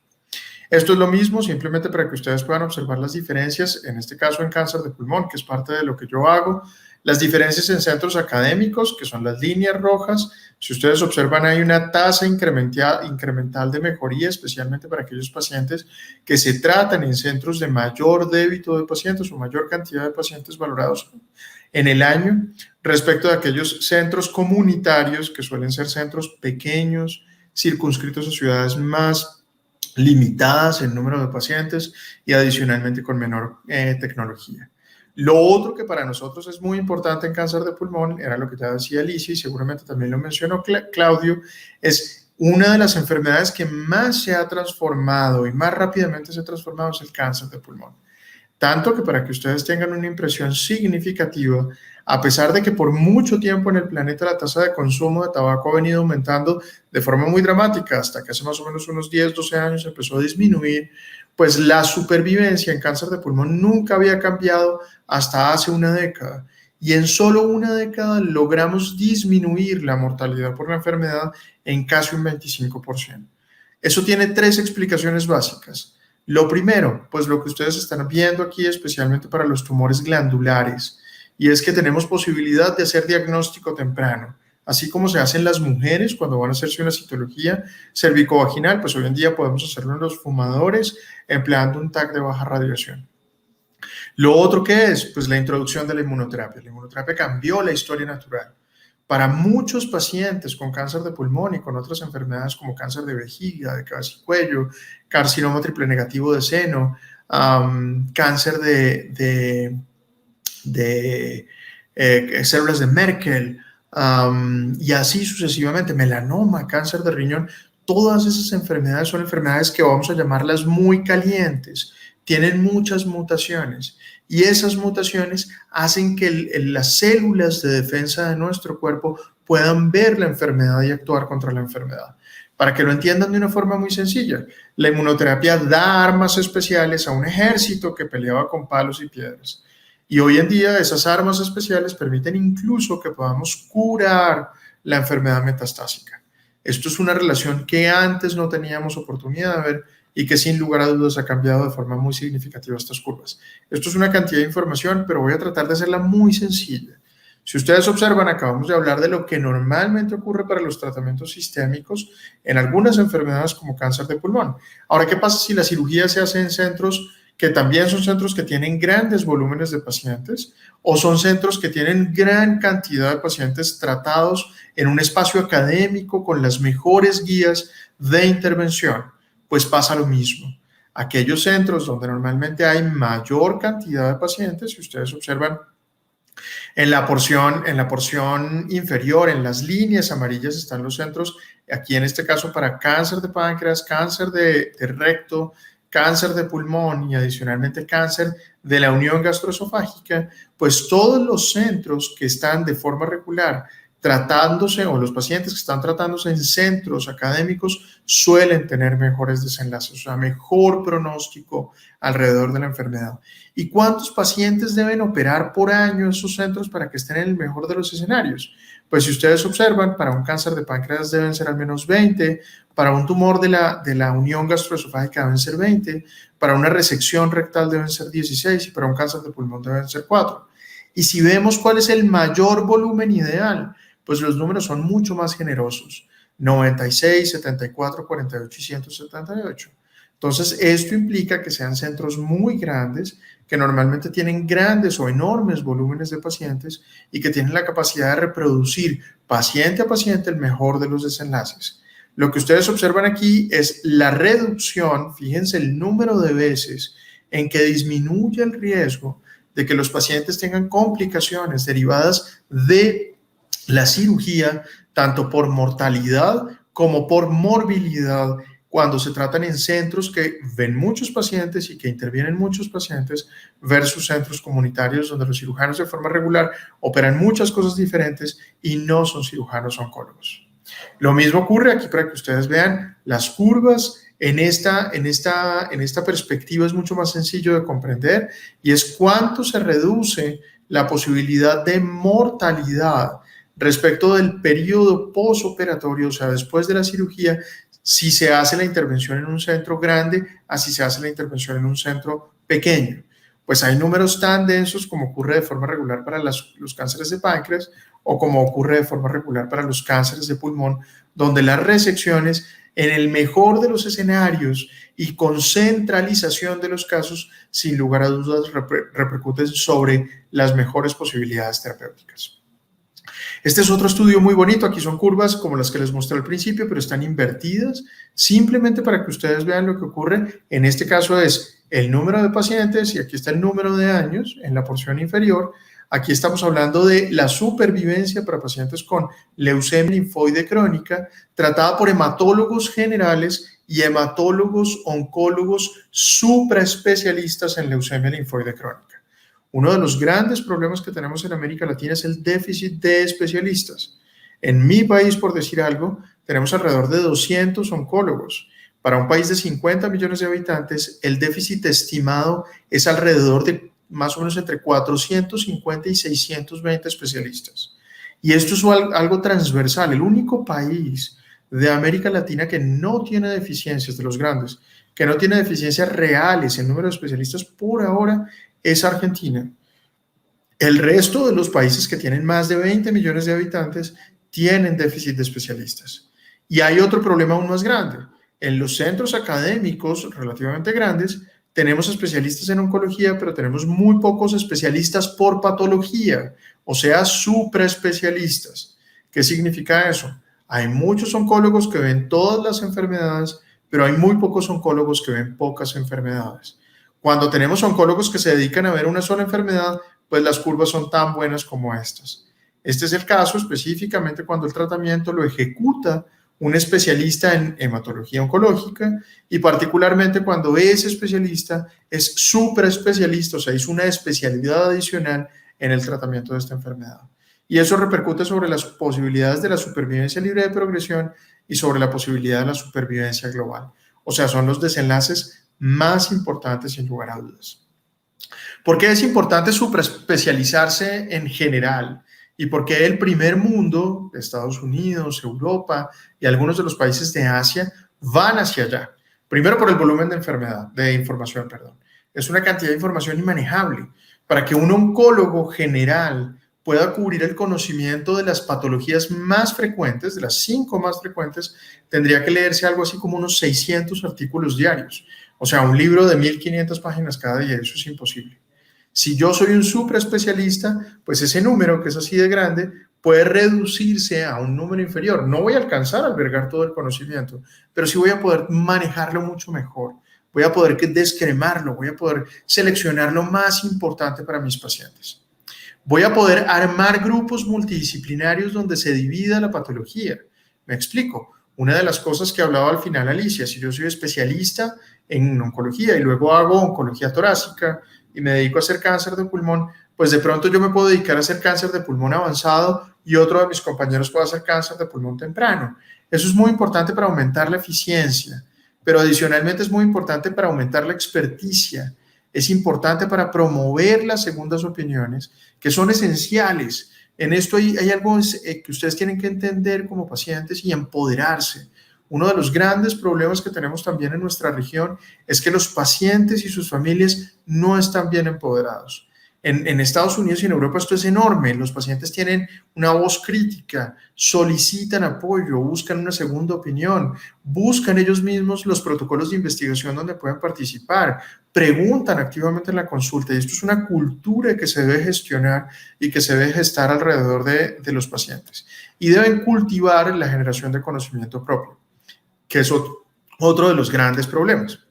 Esto es lo mismo, simplemente para que ustedes puedan observar las diferencias, en este caso en cáncer de pulmón, que es parte de lo que yo hago. Las diferencias en centros académicos, que son las líneas rojas. Si ustedes observan, hay una tasa incremental de mejoría, especialmente para aquellos pacientes que se tratan en centros de mayor débito de pacientes o mayor cantidad de pacientes valorados en el año, respecto de aquellos centros comunitarios, que suelen ser centros pequeños, circunscritos a ciudades más limitadas en número de pacientes y adicionalmente con menor tecnología. Lo otro que para nosotros es muy importante en cáncer de pulmón, era lo que ya decía Alicia y seguramente también lo mencionó Claudio, es una de las enfermedades que más se ha transformado y más rápidamente se ha transformado es el cáncer de pulmón. Tanto que para que ustedes tengan una impresión significativa, a pesar de que por mucho tiempo en el planeta la tasa de consumo de tabaco ha venido aumentando de forma muy dramática, hasta que hace más o menos unos 10, 12 años empezó a disminuir, pues la supervivencia en cáncer de pulmón nunca había cambiado hasta hace una década. Y en solo una década logramos disminuir la mortalidad por la enfermedad en casi un 25%. Eso tiene 3 explicaciones básicas. Lo primero, pues lo que ustedes están viendo aquí, especialmente para los tumores glandulares, y es que tenemos posibilidad de hacer diagnóstico temprano. Así como se hace en las mujeres cuando van a hacerse una citología cervicovaginal, pues hoy en día podemos hacerlo en los fumadores empleando un TAC de baja radiación. Lo otro que es, pues la introducción de la inmunoterapia. La inmunoterapia cambió la historia natural. Para muchos pacientes con cáncer de pulmón y con otras enfermedades como cáncer de vejiga, de cabeza y cuello, carcinoma triple negativo de seno, cáncer de células de Merkel, y así sucesivamente, melanoma, cáncer de riñón, todas esas enfermedades son enfermedades que vamos a llamarlas muy calientes, tienen muchas mutaciones y esas mutaciones hacen que las células de defensa de nuestro cuerpo puedan ver la enfermedad y actuar contra la enfermedad. Para que lo entiendan de una forma muy sencilla, la inmunoterapia da armas especiales a un ejército que peleaba con palos y piedras. Y hoy en día esas armas especiales permiten incluso que podamos curar la enfermedad metastásica. Esto es una relación que antes no teníamos oportunidad de ver y que sin lugar a dudas ha cambiado de forma muy significativa estas curvas. Esto es una cantidad de información, pero voy a tratar de hacerla muy sencilla. Si ustedes observan, acabamos de hablar de lo que normalmente ocurre para los tratamientos sistémicos en algunas enfermedades como cáncer de pulmón. Ahora, ¿qué pasa si la cirugía se hace en centros que también son centros que tienen grandes volúmenes de pacientes o son centros que tienen gran cantidad de pacientes tratados en un espacio académico con las mejores guías de intervención? Pues pasa lo mismo. Aquellos centros donde normalmente hay mayor cantidad de pacientes, si ustedes observan en la porción inferior, en las líneas amarillas están los centros, aquí en este caso para cáncer de páncreas, cáncer de recto, cáncer de pulmón y adicionalmente cáncer de la unión gastroesofágica, pues todos los centros que están de forma regular tratándose o los pacientes que están tratándose en centros académicos suelen tener mejores desenlaces, o sea, mejor pronóstico alrededor de la enfermedad. ¿Y cuántos pacientes deben operar por año esos centros para que estén en el mejor de los escenarios? Pues si ustedes observan, para un cáncer de páncreas deben ser al menos 20, para un tumor de la unión gastroesofágica deben ser 20, para una resección rectal deben ser 16 y para un cáncer de pulmón deben ser 4. Y si vemos cuál es el mayor volumen ideal, pues los números son mucho más generosos, 96, 74, 48 y 178. Entonces, esto implica que sean centros muy grandes, que normalmente tienen grandes o enormes volúmenes de pacientes y que tienen la capacidad de reproducir paciente a paciente el mejor de los desenlaces. Lo que ustedes observan aquí es la reducción, fíjense el número de veces en que disminuye el riesgo de que los pacientes tengan complicaciones derivadas de la cirugía, tanto por mortalidad como por morbilidad, cuando se tratan en centros que ven muchos pacientes y que intervienen muchos pacientes versus centros comunitarios donde los cirujanos de forma regular operan muchas cosas diferentes y no son cirujanos oncólogos. Lo mismo ocurre aquí para que ustedes vean las curvas. En esta perspectiva es mucho más sencillo de comprender y es cuánto se reduce la posibilidad de mortalidad respecto del periodo posoperatorio, o sea, después de la cirugía, si se hace la intervención en un centro grande, así se hace la intervención en un centro pequeño. Pues hay números tan densos como ocurre de forma regular para los cánceres de páncreas o como ocurre de forma regular para los cánceres de pulmón, donde las resecciones, en el mejor de los escenarios y con centralización de los casos, sin lugar a dudas repercuten sobre las mejores posibilidades terapéuticas. Este es otro estudio muy bonito. Aquí son curvas como las que les mostré al principio, pero están invertidas simplemente para que ustedes vean lo que ocurre. En este caso es el número de pacientes y aquí está el número de años en la porción inferior. Aquí estamos hablando de la supervivencia para pacientes con leucemia linfoide crónica, tratada por hematólogos generales y hematólogos oncólogos supraespecialistas en leucemia linfoide crónica. Uno de los grandes problemas que tenemos en América Latina es el déficit de especialistas. En mi país, por decir algo, tenemos alrededor de 200 oncólogos. Para un país de 50 millones de habitantes, el déficit estimado es alrededor de más o menos entre 450 y 620 especialistas. Y esto es algo transversal. El único país de América Latina que no tiene deficiencias de los grandes, que no tiene deficiencias reales en número de especialistas por ahora, es Argentina. El resto de los países que tienen más de 20 millones de habitantes tienen déficit de especialistas. Y hay otro problema aún más grande. En los centros académicos relativamente grandes, tenemos especialistas en oncología, pero tenemos muy pocos especialistas por patología, o sea, supraespecialistas. ¿Qué significa eso? Hay muchos oncólogos que ven todas las enfermedades, pero hay muy pocos oncólogos que ven pocas enfermedades. Cuando tenemos oncólogos que se dedican a ver una sola enfermedad, pues las curvas son tan buenas como estas. Este es el caso específicamente cuando el tratamiento lo ejecuta un especialista en hematología oncológica y particularmente cuando ese especialista es supraespecialista, o sea, es una especialidad adicional en el tratamiento de esta enfermedad. Y eso repercute sobre las posibilidades de la supervivencia libre de progresión y sobre la posibilidad de la supervivencia global. O sea, son los desenlaces más importantes sin lugar a dudas. ¿Por qué es importante supraespecializarse en general? ¿Y por qué el primer mundo, Estados Unidos, Europa y algunos de los países de Asia van hacia allá? Primero por el volumen de información. Es una cantidad de información inmanejable. Para que un oncólogo general pueda cubrir el conocimiento de las patologías más frecuentes, de las 5 más frecuentes, tendría que leerse algo así como unos 600 artículos diarios. O sea, un libro de 1500 páginas cada día, eso es imposible. Si yo soy un supraespecialista, pues ese número, que es así de grande, puede reducirse a un número inferior. No voy a alcanzar a albergar todo el conocimiento, pero sí voy a poder manejarlo mucho mejor. Voy a poder descremarlo, voy a poder seleccionar lo más importante para mis pacientes. Voy a poder armar grupos multidisciplinarios donde se divida la patología. Me explico. Una de las cosas que hablaba al final Alicia, si yo soy especialista en oncología y luego hago oncología torácica y me dedico a hacer cáncer de pulmón, pues de pronto yo me puedo dedicar a hacer cáncer de pulmón avanzado y otro de mis compañeros puede hacer cáncer de pulmón temprano. Eso es muy importante para aumentar la eficiencia, pero adicionalmente es muy importante para aumentar la experticia. Es importante para promover las segundas opiniones, que son esenciales. En esto hay algo que ustedes tienen que entender como pacientes y empoderarse. Uno de los grandes problemas que tenemos también en nuestra región es que los pacientes y sus familias no están bien empoderados. En Estados Unidos y en Europa esto es enorme. Los pacientes tienen una voz crítica, solicitan apoyo, buscan una segunda opinión, buscan ellos mismos los protocolos de investigación donde pueden participar, preguntan activamente en la consulta, y esto es una cultura que se debe gestionar y que se debe gestar alrededor de los pacientes. Y deben cultivar la generación de conocimiento propio, que es otro de los grandes problemas.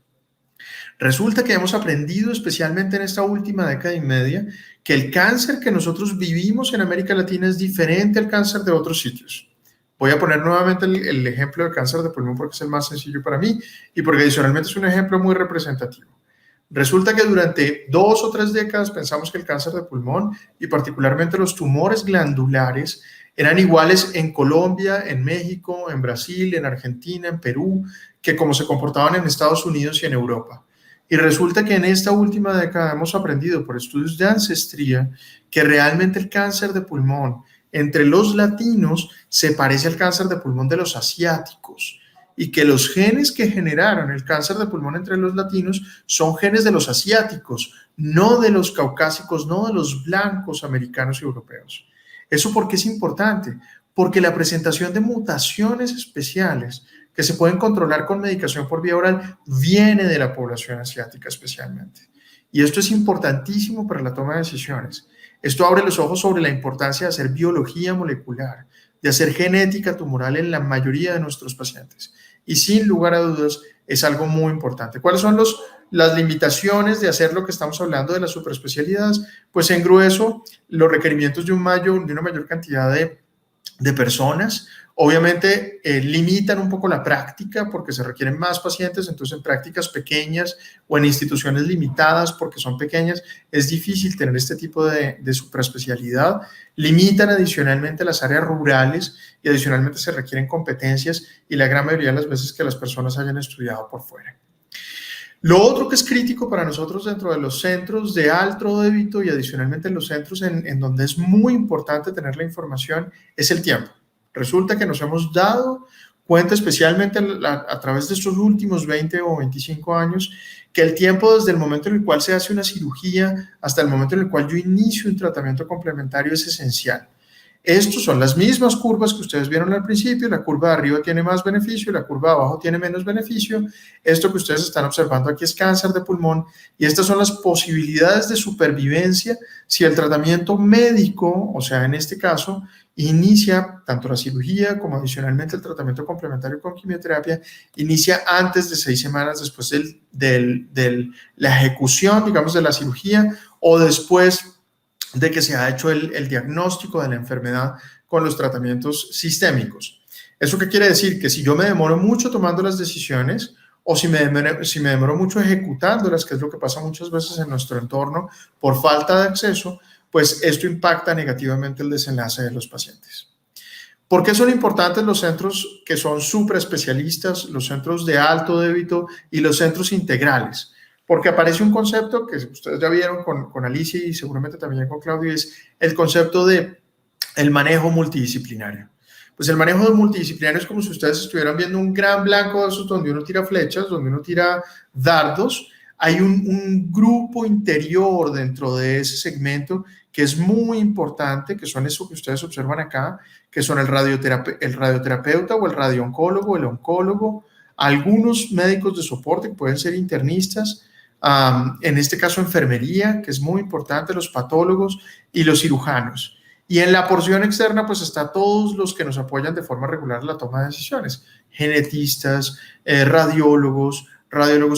Resulta que hemos aprendido, especialmente en esta última década y media, que el cáncer que nosotros vivimos en América Latina es diferente al cáncer de otros sitios. Voy a poner nuevamente el ejemplo del cáncer de pulmón porque es el más sencillo para mí y porque adicionalmente es un ejemplo muy representativo. Resulta que durante 2 o 3 décadas pensamos que el cáncer de pulmón y particularmente los tumores glandulares Eran iguales en Colombia, en México, en Brasil, en Argentina, en Perú, que como se comportaban en Estados Unidos y en Europa. Y resulta que en esta última década hemos aprendido por estudios de ancestría que realmente el cáncer de pulmón entre los latinos se parece al cáncer de pulmón de los asiáticos, y que los genes que generaron el cáncer de pulmón entre los latinos son genes de los asiáticos, no de los caucásicos, no de los blancos americanos y europeos. ¿Eso por qué es importante? Porque la presentación de mutaciones especiales que se pueden controlar con medicación por vía oral viene de la población asiática especialmente. Y esto es importantísimo para la toma de decisiones. Esto abre los ojos sobre la importancia de hacer biología molecular, de hacer genética tumoral en la mayoría de nuestros pacientes. Y sin lugar a dudas es algo muy importante. ¿Cuáles son las limitaciones de hacer lo que estamos hablando de las superespecialidades? Pues en grueso, los requerimientos de una mayor cantidad de personas. Obviamente limitan un poco la práctica porque se requieren más pacientes, entonces en prácticas pequeñas o en instituciones limitadas porque son pequeñas es difícil tener este tipo de supraespecialidad. Limitan adicionalmente las áreas rurales y adicionalmente se requieren competencias y la gran mayoría de las veces que las personas hayan estudiado por fuera. Lo otro que es crítico para nosotros dentro de los centros de alto débito y adicionalmente en los centros en donde es muy importante tener la información es el tiempo. Resulta que nos hemos dado cuenta, especialmente a través de estos últimos 20 o 25 años, que el tiempo desde el momento en el cual se hace una cirugía hasta el momento en el cual yo inicio un tratamiento complementario es esencial. Estos son las mismas curvas que ustedes vieron al principio. La curva de arriba tiene más beneficio, la curva de abajo tiene menos beneficio. Esto que ustedes están observando aquí es cáncer de pulmón y estas son las posibilidades de supervivencia si el tratamiento médico, o sea, en este caso, inicia tanto la cirugía como adicionalmente el tratamiento complementario con quimioterapia, inicia antes de 6 semanas después de la ejecución, digamos, de la cirugía o después de que se ha hecho el diagnóstico de la enfermedad con los tratamientos sistémicos. ¿Eso qué quiere decir? Que si yo me demoro mucho tomando las decisiones o si me demoro mucho ejecutándolas, que es lo que pasa muchas veces en nuestro entorno por falta de acceso, pues esto impacta negativamente el desenlace de los pacientes. ¿Por qué son importantes los centros que son superespecialistas, los centros de alto débito y los centros integrales? Porque aparece un concepto que ustedes ya vieron con Alicia y seguramente también con Claudio, es el concepto de el manejo multidisciplinario. Pues el manejo multidisciplinario es como si ustedes estuvieran viendo un gran blanco de esos donde uno tira flechas, donde uno tira dardos. Hay un grupo interior dentro de ese segmento que es muy importante, que son eso que ustedes observan acá, que son el radioterapeuta o el radiooncólogo, el oncólogo, algunos médicos de soporte que pueden ser internistas, en este caso enfermería, que es muy importante, los patólogos y los cirujanos. Y en la porción externa pues está todos los que nos apoyan de forma regular en la toma de decisiones, genetistas, radiólogos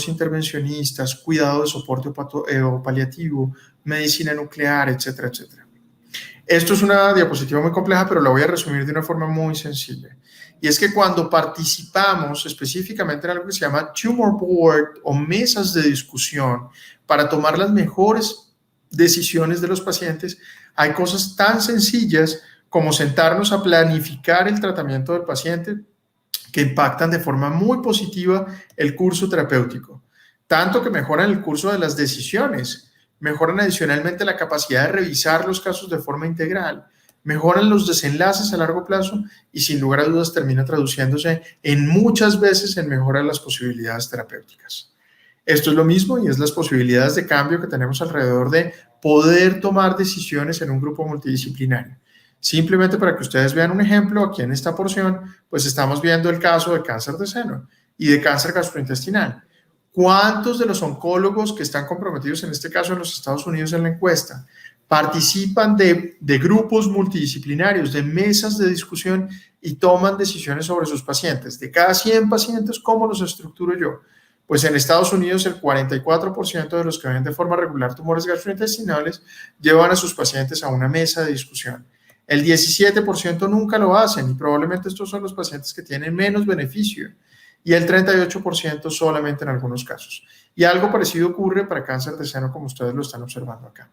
intervencionistas, cuidado de soporte o paliativo, medicina nuclear, etcétera, etcétera. Esto es una diapositiva muy compleja, pero la voy a resumir de una forma muy sencilla. Y es que cuando participamos específicamente en algo que se llama Tumor Board o mesas de discusión para tomar las mejores decisiones de los pacientes, hay cosas tan sencillas como sentarnos a planificar el tratamiento del paciente que impactan de forma muy positiva el curso terapéutico, tanto que mejoran el curso de las decisiones, mejoran adicionalmente la capacidad de revisar los casos de forma integral, mejoran los desenlaces a largo plazo y sin lugar a dudas termina traduciéndose en muchas veces en mejora de las posibilidades terapéuticas. Esto es lo mismo y es las posibilidades de cambio que tenemos alrededor de poder tomar decisiones en un grupo multidisciplinario. Simplemente para que ustedes vean un ejemplo, aquí en esta porción, pues estamos viendo el caso de cáncer de seno y de cáncer gastrointestinal. ¿Cuántos de los oncólogos que están comprometidos en este caso en los Estados Unidos en la encuesta participan de grupos multidisciplinarios, de mesas de discusión y toman decisiones sobre sus pacientes? De cada 100 pacientes, ¿cómo los estructuro yo? Pues en Estados Unidos el 44% de los que ven de forma regular tumores gastrointestinales llevan a sus pacientes a una mesa de discusión. El 17% nunca lo hacen y probablemente estos son los pacientes que tienen menos beneficio y el 38% solamente en algunos casos. Y algo parecido ocurre para cáncer de seno como ustedes lo están observando acá.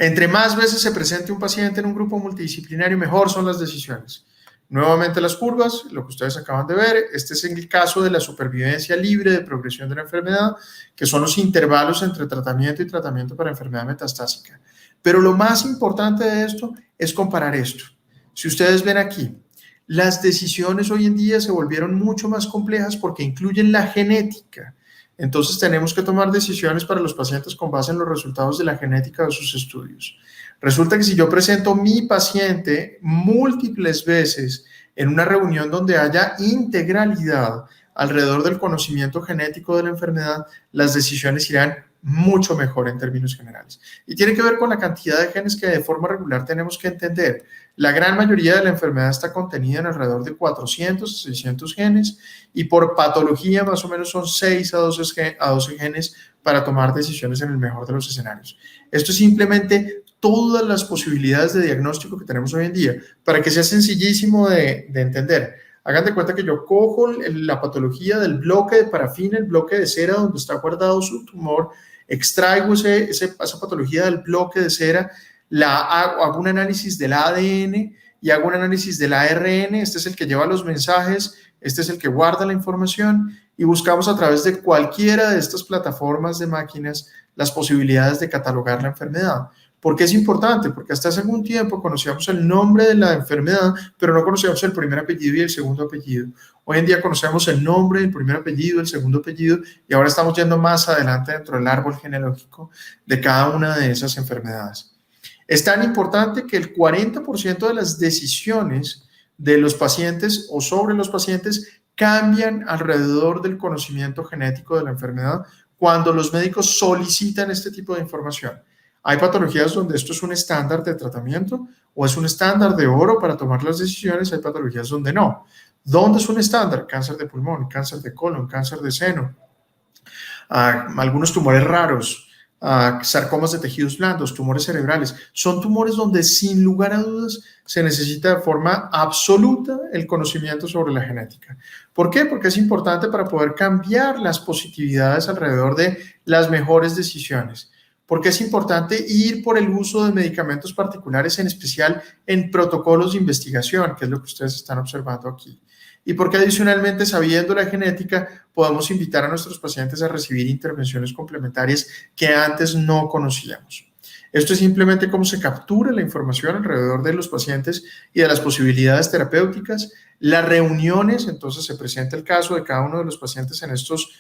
Entre más veces se presente un paciente en un grupo multidisciplinario, mejor son las decisiones. Nuevamente las curvas, lo que ustedes acaban de ver, este es el caso de la supervivencia libre de progresión de la enfermedad, que son los intervalos entre tratamiento y tratamiento para enfermedad metastásica. Pero lo más importante de esto es comparar esto. Si ustedes ven aquí, las decisiones hoy en día se volvieron mucho más complejas porque incluyen la genética. Entonces tenemos que tomar decisiones para los pacientes con base en los resultados de la genética de sus estudios. Resulta que si yo presento mi paciente múltiples veces en una reunión donde haya integralidad alrededor del conocimiento genético de la enfermedad, las decisiones irán mucho mejor en términos generales. Y tiene que ver con la cantidad de genes que de forma regular tenemos que entender. La gran mayoría de la enfermedad está contenida en alrededor de 400 a 600 genes y por patología más o menos son 6 a 12 genes para tomar decisiones en el mejor de los escenarios. Esto es simplemente todas las posibilidades de diagnóstico que tenemos hoy en día para que sea sencillísimo de entender. Hagan de cuenta que yo cojo la patología del bloque de parafina, el bloque de cera donde está guardado su tumor, extraigo esa patología del bloque de cera, hago un análisis del ADN y hago un análisis del ARN, este es el que lleva los mensajes, este es el que guarda la información y buscamos a través de cualquiera de estas plataformas de máquinas las posibilidades de catalogar la enfermedad. ¿Por qué es importante? Porque hasta hace algún tiempo conocíamos el nombre de la enfermedad, pero no conocíamos el primer apellido y el segundo apellido. Hoy en día conocemos el nombre, el primer apellido, el segundo apellido, y ahora estamos yendo más adelante dentro del árbol genealógico de cada una de esas enfermedades. Es tan importante que el 40% de las decisiones de los pacientes o sobre los pacientes cambian alrededor del conocimiento genético de la enfermedad cuando los médicos solicitan este tipo de información. Hay patologías donde esto es un estándar de tratamiento o es un estándar de oro para tomar las decisiones, hay patologías donde no. ¿Dónde es un estándar? Cáncer de pulmón, cáncer de colon, cáncer de seno, algunos tumores raros, sarcomas de tejidos blandos, tumores cerebrales. Son tumores donde sin lugar a dudas se necesita de forma absoluta el conocimiento sobre la genética. ¿Por qué? Porque es importante para poder cambiar las positividades alrededor de las mejores decisiones. Porque es importante ir por el uso de medicamentos particulares, en especial en protocolos de investigación, que es lo que ustedes están observando aquí. Y porque adicionalmente, sabiendo la genética, podemos invitar a nuestros pacientes a recibir intervenciones complementarias que antes no conocíamos. Esto es simplemente cómo se captura la información alrededor de los pacientes y de las posibilidades terapéuticas. Las reuniones, entonces se presenta el caso de cada uno de los pacientes en estos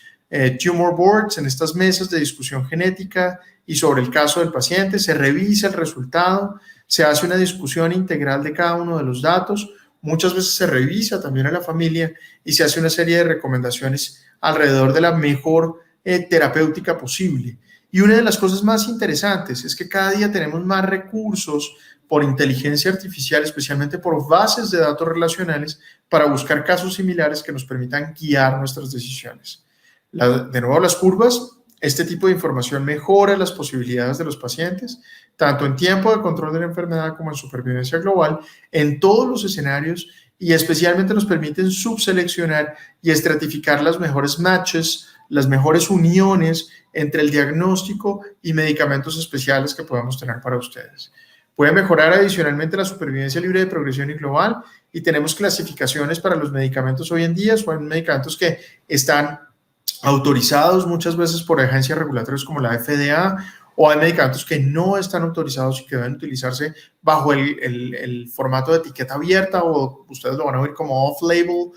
tumor boards, en estas mesas de discusión genética y sobre el caso del paciente, se revisa el resultado, se hace una discusión integral de cada uno de los datos, muchas veces se revisa también a la familia y se hace una serie de recomendaciones alrededor de la mejor terapéutica posible. Y una de las cosas más interesantes es que cada día tenemos más recursos por inteligencia artificial, especialmente por bases de datos relacionales, para buscar casos similares que nos permitan guiar nuestras decisiones. De nuevo, las curvas, este tipo de información mejora las posibilidades de los pacientes, tanto en tiempo de control de la enfermedad como en supervivencia global, en todos los escenarios, y especialmente nos permiten subseleccionar y estratificar las mejores matches, las mejores uniones entre el diagnóstico y medicamentos especiales que podamos tener para ustedes. Puede mejorar adicionalmente la supervivencia libre de progresión y global, y tenemos clasificaciones para los medicamentos hoy en día. Son medicamentos que están autorizados muchas veces por agencias regulatorias como la FDA, o hay medicamentos que no están autorizados y que deben utilizarse bajo el formato de etiqueta abierta, o ustedes lo van a oír como off-label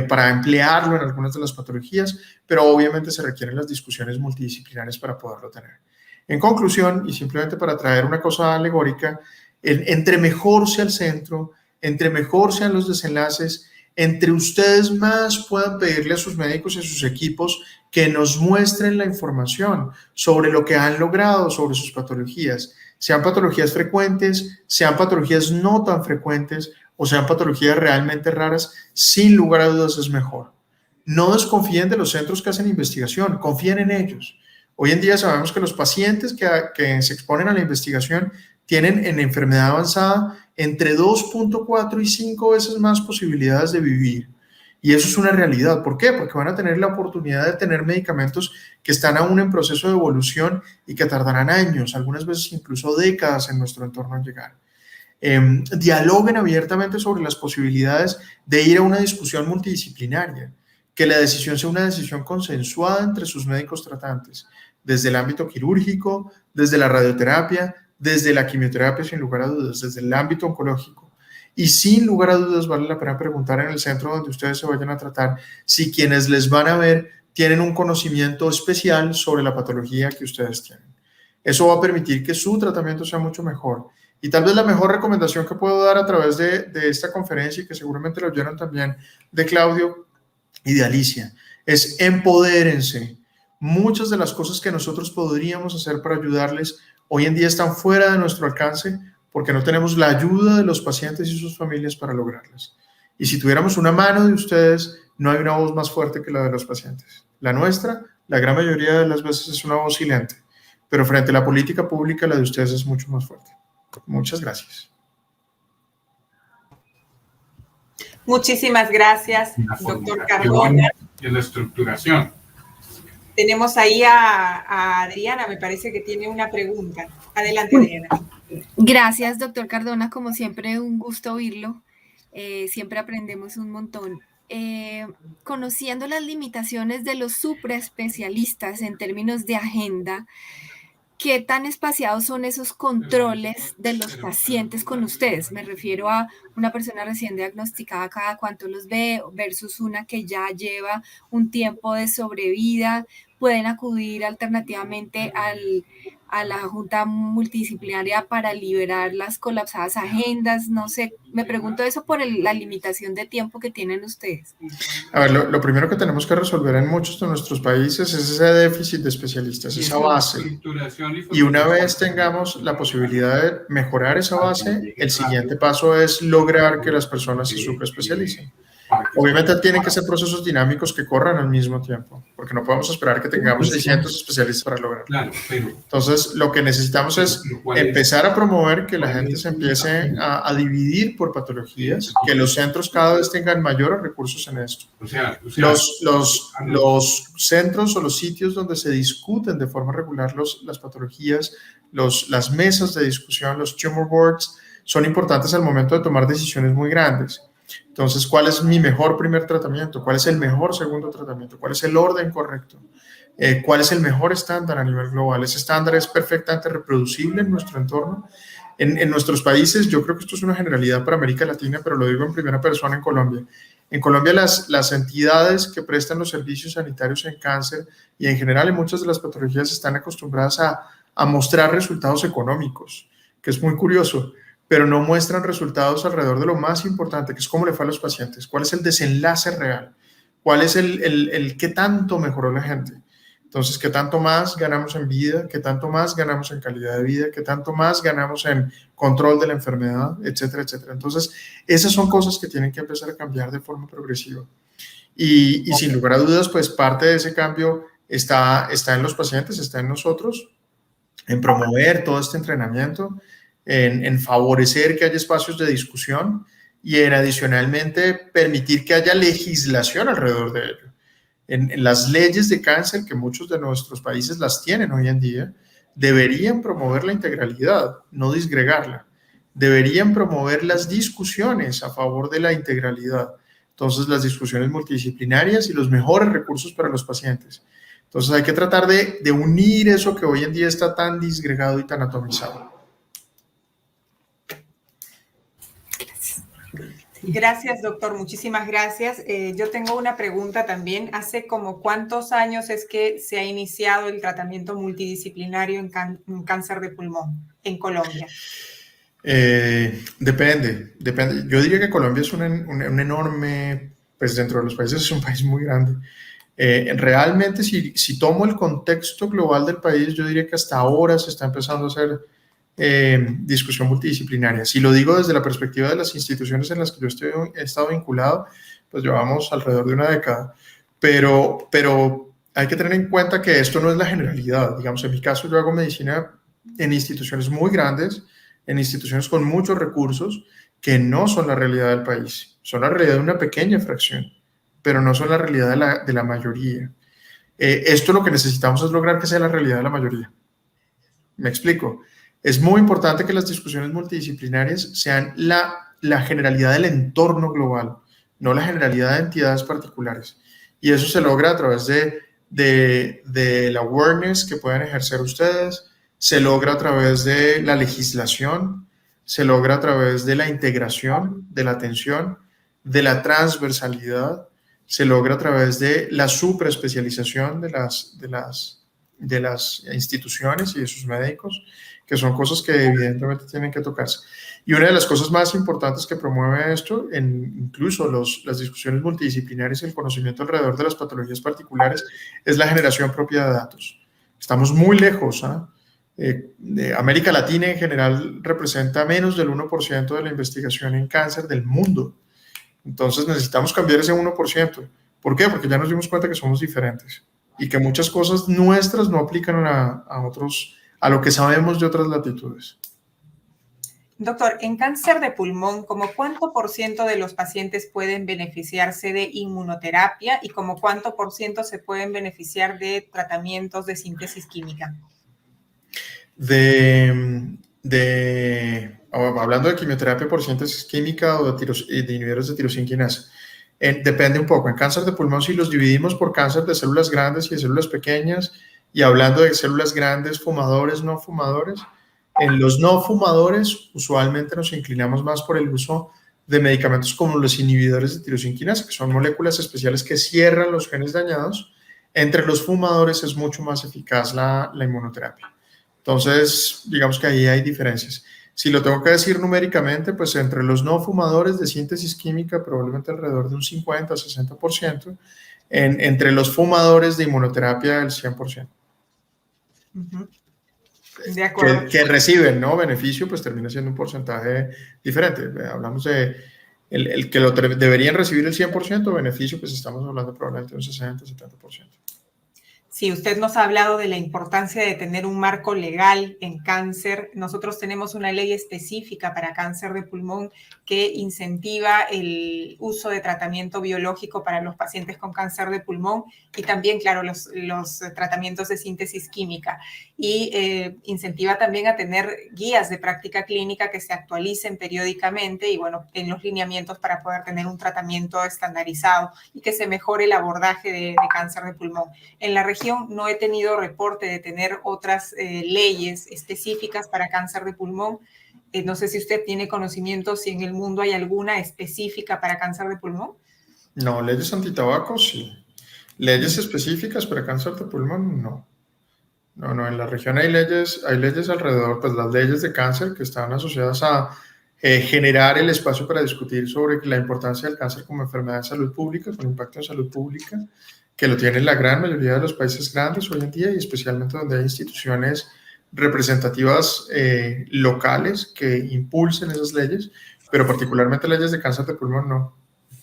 para emplearlo en algunas de las patologías, pero obviamente se requieren las discusiones multidisciplinarias para poderlo tener. En conclusión, y simplemente para traer una cosa alegórica, entre mejor sea el centro, entre mejor sean los desenlaces, entre ustedes más puedan pedirle a sus médicos y a sus equipos que nos muestren la información sobre lo que han logrado sobre sus patologías, sean patologías frecuentes, sean patologías no tan frecuentes o sean patologías realmente raras, sin lugar a dudas es mejor. No desconfíen de los centros que hacen investigación, confíen en ellos. Hoy en día sabemos que los pacientes que se exponen a la investigación tienen en enfermedad avanzada entre 2.4 y 5 veces más posibilidades de vivir. Y eso es una realidad. ¿Por qué? Porque van a tener la oportunidad de tener medicamentos que están aún en proceso de evolución y que tardarán años, algunas veces incluso décadas en nuestro entorno en llegar. Dialoguen abiertamente sobre las posibilidades de ir a una discusión multidisciplinaria, que la decisión sea una decisión consensuada entre sus médicos tratantes, desde el ámbito quirúrgico, desde la radioterapia, desde la quimioterapia, sin lugar a dudas, desde el ámbito oncológico. Y sin lugar a dudas vale la pena preguntar en el centro donde ustedes se vayan a tratar si quienes les van a ver tienen un conocimiento especial sobre la patología que ustedes tienen. Eso va a permitir que su tratamiento sea mucho mejor. Y tal vez la mejor recomendación que puedo dar a través de esta conferencia, y que seguramente lo oyeron también de Claudio y de Alicia, es empodérense. Muchas de las cosas que nosotros podríamos hacer para ayudarles hoy en día están fuera de nuestro alcance porque no tenemos la ayuda de los pacientes y sus familias para lograrlas. Y si tuviéramos una mano de ustedes, no hay una voz más fuerte que la de los pacientes. La nuestra, la gran mayoría de las veces, es una voz silente, pero frente a la política pública, la de ustedes es mucho más fuerte. Muchas gracias. Muchísimas gracias, doctor Cardona. Y la estructuración. Tenemos ahí a Adriana, me parece que tiene una pregunta. Adelante, Adriana. Gracias, doctor Cardona. Como siempre, un gusto oírlo. Siempre aprendemos un montón. Conociendo las limitaciones de los supraespecialistas en términos de agenda, ¿qué tan espaciados son esos controles de los pacientes con ustedes? Me refiero a una persona recién diagnosticada, cada cuánto los ve, versus una que ya lleva un tiempo de sobrevida. Pueden acudir alternativamente a la Junta Multidisciplinaria para liberar las colapsadas agendas. No sé, me pregunto eso por la limitación de tiempo que tienen ustedes. A ver, lo primero que tenemos que resolver en muchos de nuestros países es ese déficit de especialistas, esa base. Y una vez tengamos la posibilidad de mejorar esa base, el siguiente paso es lograr que las personas se subespecialicen. Obviamente tienen que ser procesos dinámicos que corran al mismo tiempo, porque no podemos esperar que tengamos 600 especialistas para lograrlo. Entonces, lo que necesitamos es empezar a promover que la gente se empiece a dividir por patologías, que los centros cada vez tengan mayores recursos en esto. Los centros o los sitios donde se discuten de forma regular las patologías, las mesas de discusión, los tumor boards, son importantes al momento de tomar decisiones muy grandes. Entonces, ¿cuál es mi mejor primer tratamiento? ¿Cuál es el mejor segundo tratamiento? ¿Cuál es el orden correcto? ¿Cuál es el mejor estándar a nivel global? ¿Ese estándar es perfectamente reproducible en nuestro entorno? En nuestros países, yo creo que esto es una generalidad para América Latina, pero lo digo en primera persona en Colombia. En Colombia, las entidades que prestan los servicios sanitarios en cáncer y en general en muchas de las patologías están acostumbradas a mostrar resultados económicos, que es muy curioso, pero no muestran resultados alrededor de lo más importante, que es cómo le fue a los pacientes, cuál es el desenlace real, cuál es el qué tanto mejoró la gente. Entonces, qué tanto más ganamos en vida, qué tanto más ganamos en calidad de vida, qué tanto más ganamos en control de la enfermedad, etcétera, etcétera. Entonces, esas son cosas que tienen que empezar a cambiar de forma progresiva. Y sin lugar a dudas, pues parte de ese cambio está en los pacientes, está en nosotros, en promover todo este entrenamiento, en favorecer que haya espacios de discusión y en adicionalmente permitir que haya legislación alrededor de ello. En las leyes de cáncer, que muchos de nuestros países las tienen hoy en día, deberían promover la integralidad, no disgregarla. Deberían promover las discusiones a favor de la integralidad. Entonces, las discusiones multidisciplinarias y los mejores recursos para los pacientes. Entonces, hay que tratar de unir eso que hoy en día está tan disgregado y tan atomizado. Gracias, doctor. Muchísimas gracias. Yo tengo una pregunta también. ¿Hace como cuántos años es que se ha iniciado el tratamiento multidisciplinario en cáncer de pulmón en Colombia? Depende. Yo diría que Colombia es un enorme, pues dentro de los países es un país muy grande. Realmente, si tomo el contexto global del país, yo diría que hasta ahora se está empezando a hacer discusión multidisciplinaria. Si lo digo desde la perspectiva de las instituciones en las que yo he estado vinculado, pues llevamos alrededor de una década, pero hay que tener en cuenta que esto no es la generalidad. Digamos, en mi caso yo hago medicina en instituciones muy grandes, en instituciones con muchos recursos que no son la realidad del país, son la realidad de una pequeña fracción pero no son la realidad de la mayoría. Esto lo que necesitamos es lograr que sea la realidad de la mayoría. Me explico. Es muy importante que las discusiones multidisciplinarias sean la generalidad del entorno global, no la generalidad de entidades particulares. Y eso se logra a través del awareness que pueden ejercer ustedes, se logra a través de la legislación, se logra a través de la integración, de la atención, de la transversalidad, se logra a través de la superespecialización de las instituciones y de sus médicos, que son cosas que evidentemente tienen que tocarse. Y una de las cosas más importantes que promueve esto, incluso las discusiones multidisciplinarias y el conocimiento alrededor de las patologías particulares, es la generación propia de datos. Estamos muy lejos. América Latina en general representa menos del 1% de la investigación en cáncer del mundo. Entonces necesitamos cambiar ese 1%. ¿Por qué? Porque ya nos dimos cuenta que somos diferentes y que muchas cosas nuestras no aplican a lo que sabemos de otras latitudes. Doctor, en cáncer de pulmón, ¿como cuánto % de los pacientes pueden beneficiarse de inmunoterapia y como cuánto % se pueden beneficiar de tratamientos de síntesis química? Hablando de quimioterapia por síntesis química o de inhibidores de tirosina quinasa, depende un poco. En cáncer de pulmón, si los dividimos por cáncer de células grandes y de células pequeñas, y hablando de células grandes, fumadores, no fumadores, en los no fumadores usualmente nos inclinamos más por el uso de medicamentos como los inhibidores de tirosina quinasa, que son moléculas especiales que cierran los genes dañados. Entre los fumadores es mucho más eficaz la inmunoterapia. Entonces, digamos que ahí hay diferencias. Si lo tengo que decir numéricamente, pues entre los no fumadores de síntesis química probablemente alrededor de un 50-60%, entre los fumadores de inmunoterapia el 100%. Uh-huh. De acuerdo. Que reciben, ¿no? Beneficio, pues termina siendo un porcentaje diferente. Hablamos de el que deberían recibir el 100%, beneficio, pues estamos hablando probablemente de un 60-70%. Sí, usted nos ha hablado de la importancia de tener un marco legal en cáncer. Nosotros tenemos una ley específica para cáncer de pulmón que incentiva el uso de tratamiento biológico para los pacientes con cáncer de pulmón y también, claro, los tratamientos de síntesis química. Y incentiva también a tener guías de práctica clínica que se actualicen periódicamente y, bueno, en los lineamientos para poder tener un tratamiento estandarizado y que se mejore el abordaje de cáncer de pulmón. En la región no he tenido reporte de tener otras leyes específicas para cáncer de pulmón. No sé si usted tiene conocimiento si en el mundo hay alguna específica para cáncer de pulmón. No, leyes antitabaco sí. Leyes específicas para cáncer de pulmón no. No, en la región hay leyes alrededor, pues las leyes de cáncer que están asociadas a generar el espacio para discutir sobre la importancia del cáncer como enfermedad de salud pública, con impacto en salud pública, que lo tienen la gran mayoría de los países grandes hoy en día y especialmente donde hay instituciones representativas locales que impulsen esas leyes, pero particularmente leyes de cáncer de pulmón no.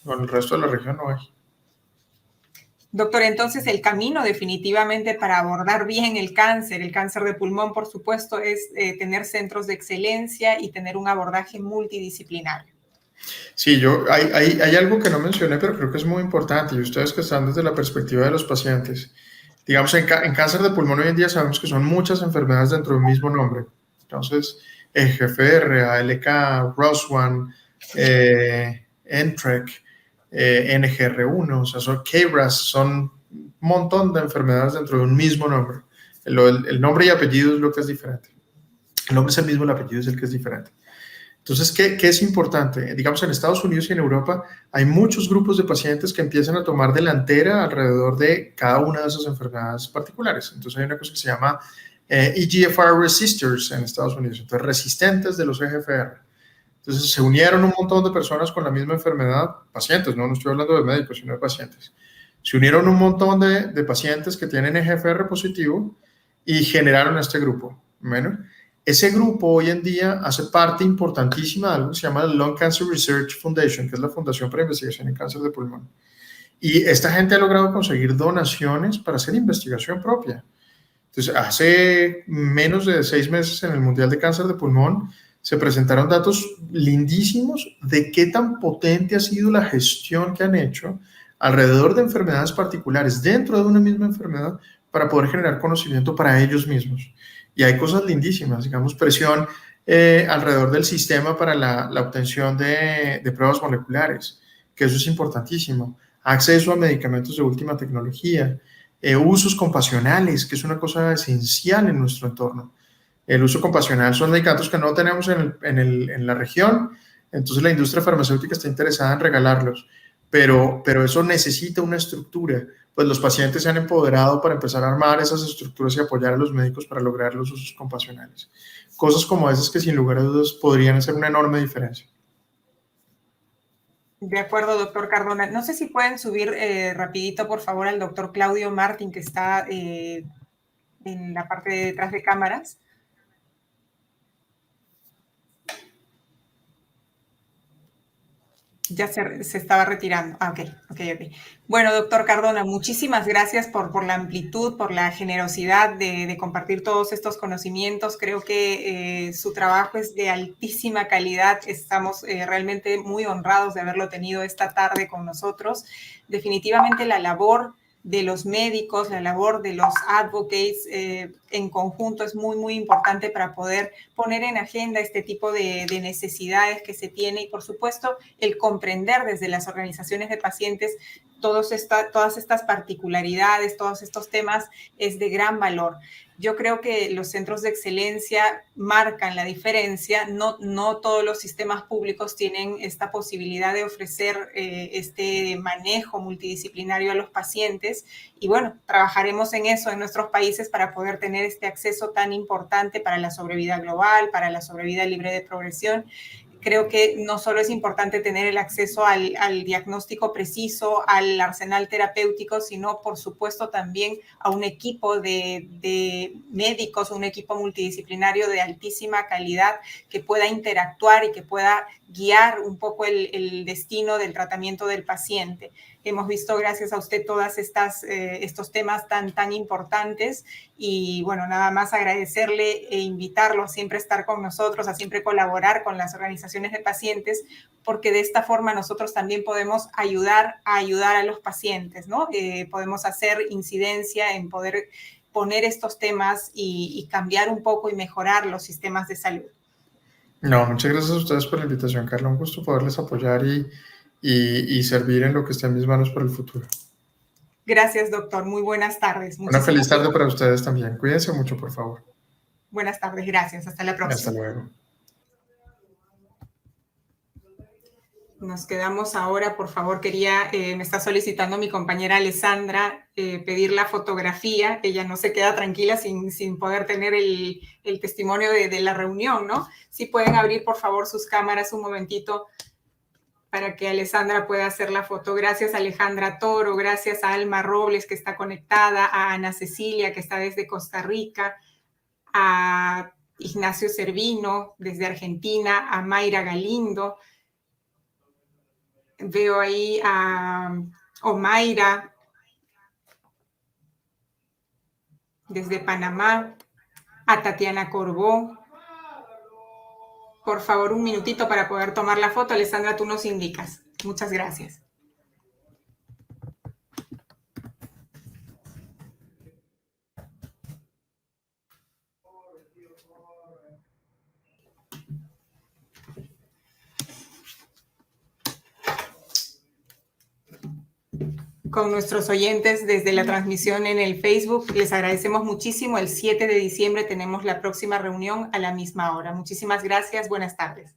En el resto de la región no hay. Doctor, entonces el camino definitivamente para abordar bien el cáncer de pulmón, por supuesto, es tener centros de excelencia y tener un abordaje multidisciplinario. Sí, hay algo que no mencioné, pero creo que es muy importante, y ustedes que están desde la perspectiva de los pacientes. Digamos, en cáncer de pulmón hoy en día sabemos que son muchas enfermedades dentro de un mismo nombre. Entonces, EGFR, ALK, ROS1, NTRK, NGR1, o sea, son KRAS, son un montón de enfermedades dentro de un mismo nombre. El nombre y apellido es lo que es diferente. El nombre es el mismo, el apellido es el que es diferente. Entonces, ¿qué es importante? Digamos, en Estados Unidos y en Europa hay muchos grupos de pacientes que empiezan a tomar delantera alrededor de cada una de esas enfermedades particulares. Entonces, hay una cosa que se llama EGFR resistors en Estados Unidos, entonces resistentes de los EGFR. Entonces, se unieron un montón de personas con la misma enfermedad, pacientes, no estoy hablando de médicos, sino de pacientes. Se unieron un montón de pacientes que tienen EGFR positivo y generaron este grupo. Bueno, ese grupo hoy en día hace parte importantísima de algo que se llama la Lung Cancer Research Foundation, que es la Fundación para Investigación en Cáncer de Pulmón. Y esta gente ha logrado conseguir donaciones para hacer investigación propia. Entonces, hace menos de 6 meses en el Mundial de Cáncer de Pulmón se presentaron datos lindísimos de qué tan potente ha sido la gestión que han hecho alrededor de enfermedades particulares, dentro de una misma enfermedad, para poder generar conocimiento para ellos mismos. Y hay cosas lindísimas, digamos, presión alrededor del sistema para la obtención de pruebas moleculares, que eso es importantísimo. Acceso a medicamentos de última tecnología, usos compasionales, que es una cosa esencial en nuestro entorno. El uso compasional son medicamentos que no tenemos en la región, entonces la industria farmacéutica está interesada en regalarlos, pero eso necesita una estructura. Pues los pacientes se han empoderado para empezar a armar esas estructuras y apoyar a los médicos para lograr los usos compasionales. Cosas como esas que sin lugar a dudas podrían hacer una enorme diferencia. De acuerdo, doctor Cardona. No sé si pueden subir rapidito, por favor, al doctor Claudio Martín, que está en la parte de detrás de cámaras. Ya se estaba retirando. Ok. Bueno, doctor Cardona, muchísimas gracias por la amplitud, por la generosidad de compartir todos estos conocimientos. Creo que su trabajo es de altísima calidad. Estamos realmente muy honrados de haberlo tenido esta tarde con nosotros. Definitivamente la labor de los médicos, la labor de los advocates en conjunto es muy, muy importante para poder poner en agenda este tipo de necesidades que se tiene y, por supuesto, el comprender desde las organizaciones de pacientes todas estas particularidades, todos estos temas es de gran valor. Yo creo que los centros de excelencia marcan la diferencia. No todos los sistemas públicos tienen esta posibilidad de ofrecer este manejo multidisciplinario a los pacientes. Y bueno, trabajaremos en eso en nuestros países para poder tener este acceso tan importante para la sobrevida global, para la sobrevida libre de progresión. Creo que no solo es importante tener el acceso al diagnóstico preciso, al arsenal terapéutico, sino, por supuesto, también a un equipo de médicos, un equipo multidisciplinario de altísima calidad que pueda interactuar y que pueda guiar un poco el destino del tratamiento del paciente. Hemos visto, gracias a usted, todas estos temas tan importantes y, bueno, nada más agradecerle e invitarlo a siempre estar con nosotros, a siempre colaborar con las organizaciones de pacientes, porque de esta forma nosotros también podemos ayudar a los pacientes, ¿no? Podemos hacer incidencia en poder poner estos temas y cambiar un poco y mejorar los sistemas de salud. No, muchas gracias a ustedes por la invitación, Carla. Un gusto poderles apoyar y servir en lo que esté en mis manos para el futuro. Gracias, doctor. Muy buenas tardes. Una feliz tarde para ustedes también. Cuídense mucho, por favor. Buenas tardes. Gracias. Hasta la próxima. Hasta luego. Nos quedamos ahora, por favor, me está solicitando mi compañera Alessandra pedir la fotografía. Ella no se queda tranquila sin poder tener el testimonio de la reunión, ¿no? Sí pueden abrir, por favor, sus cámaras un momentito para que Alessandra pueda hacer la foto. Gracias a Alejandra Toro, gracias a Alma Robles, que está conectada, a Ana Cecilia, que está desde Costa Rica, a Ignacio Servino, desde Argentina, a Mayra Galindo. Veo ahí a Omaira, desde Panamá, a Tatiana Corbó. Por favor, un minutito para poder tomar la foto. Alessandra, tú nos indicas. Muchas gracias. Con nuestros oyentes desde la transmisión en el Facebook, les agradecemos muchísimo. El 7 de diciembre tenemos la próxima reunión a la misma hora. Muchísimas gracias. Buenas tardes.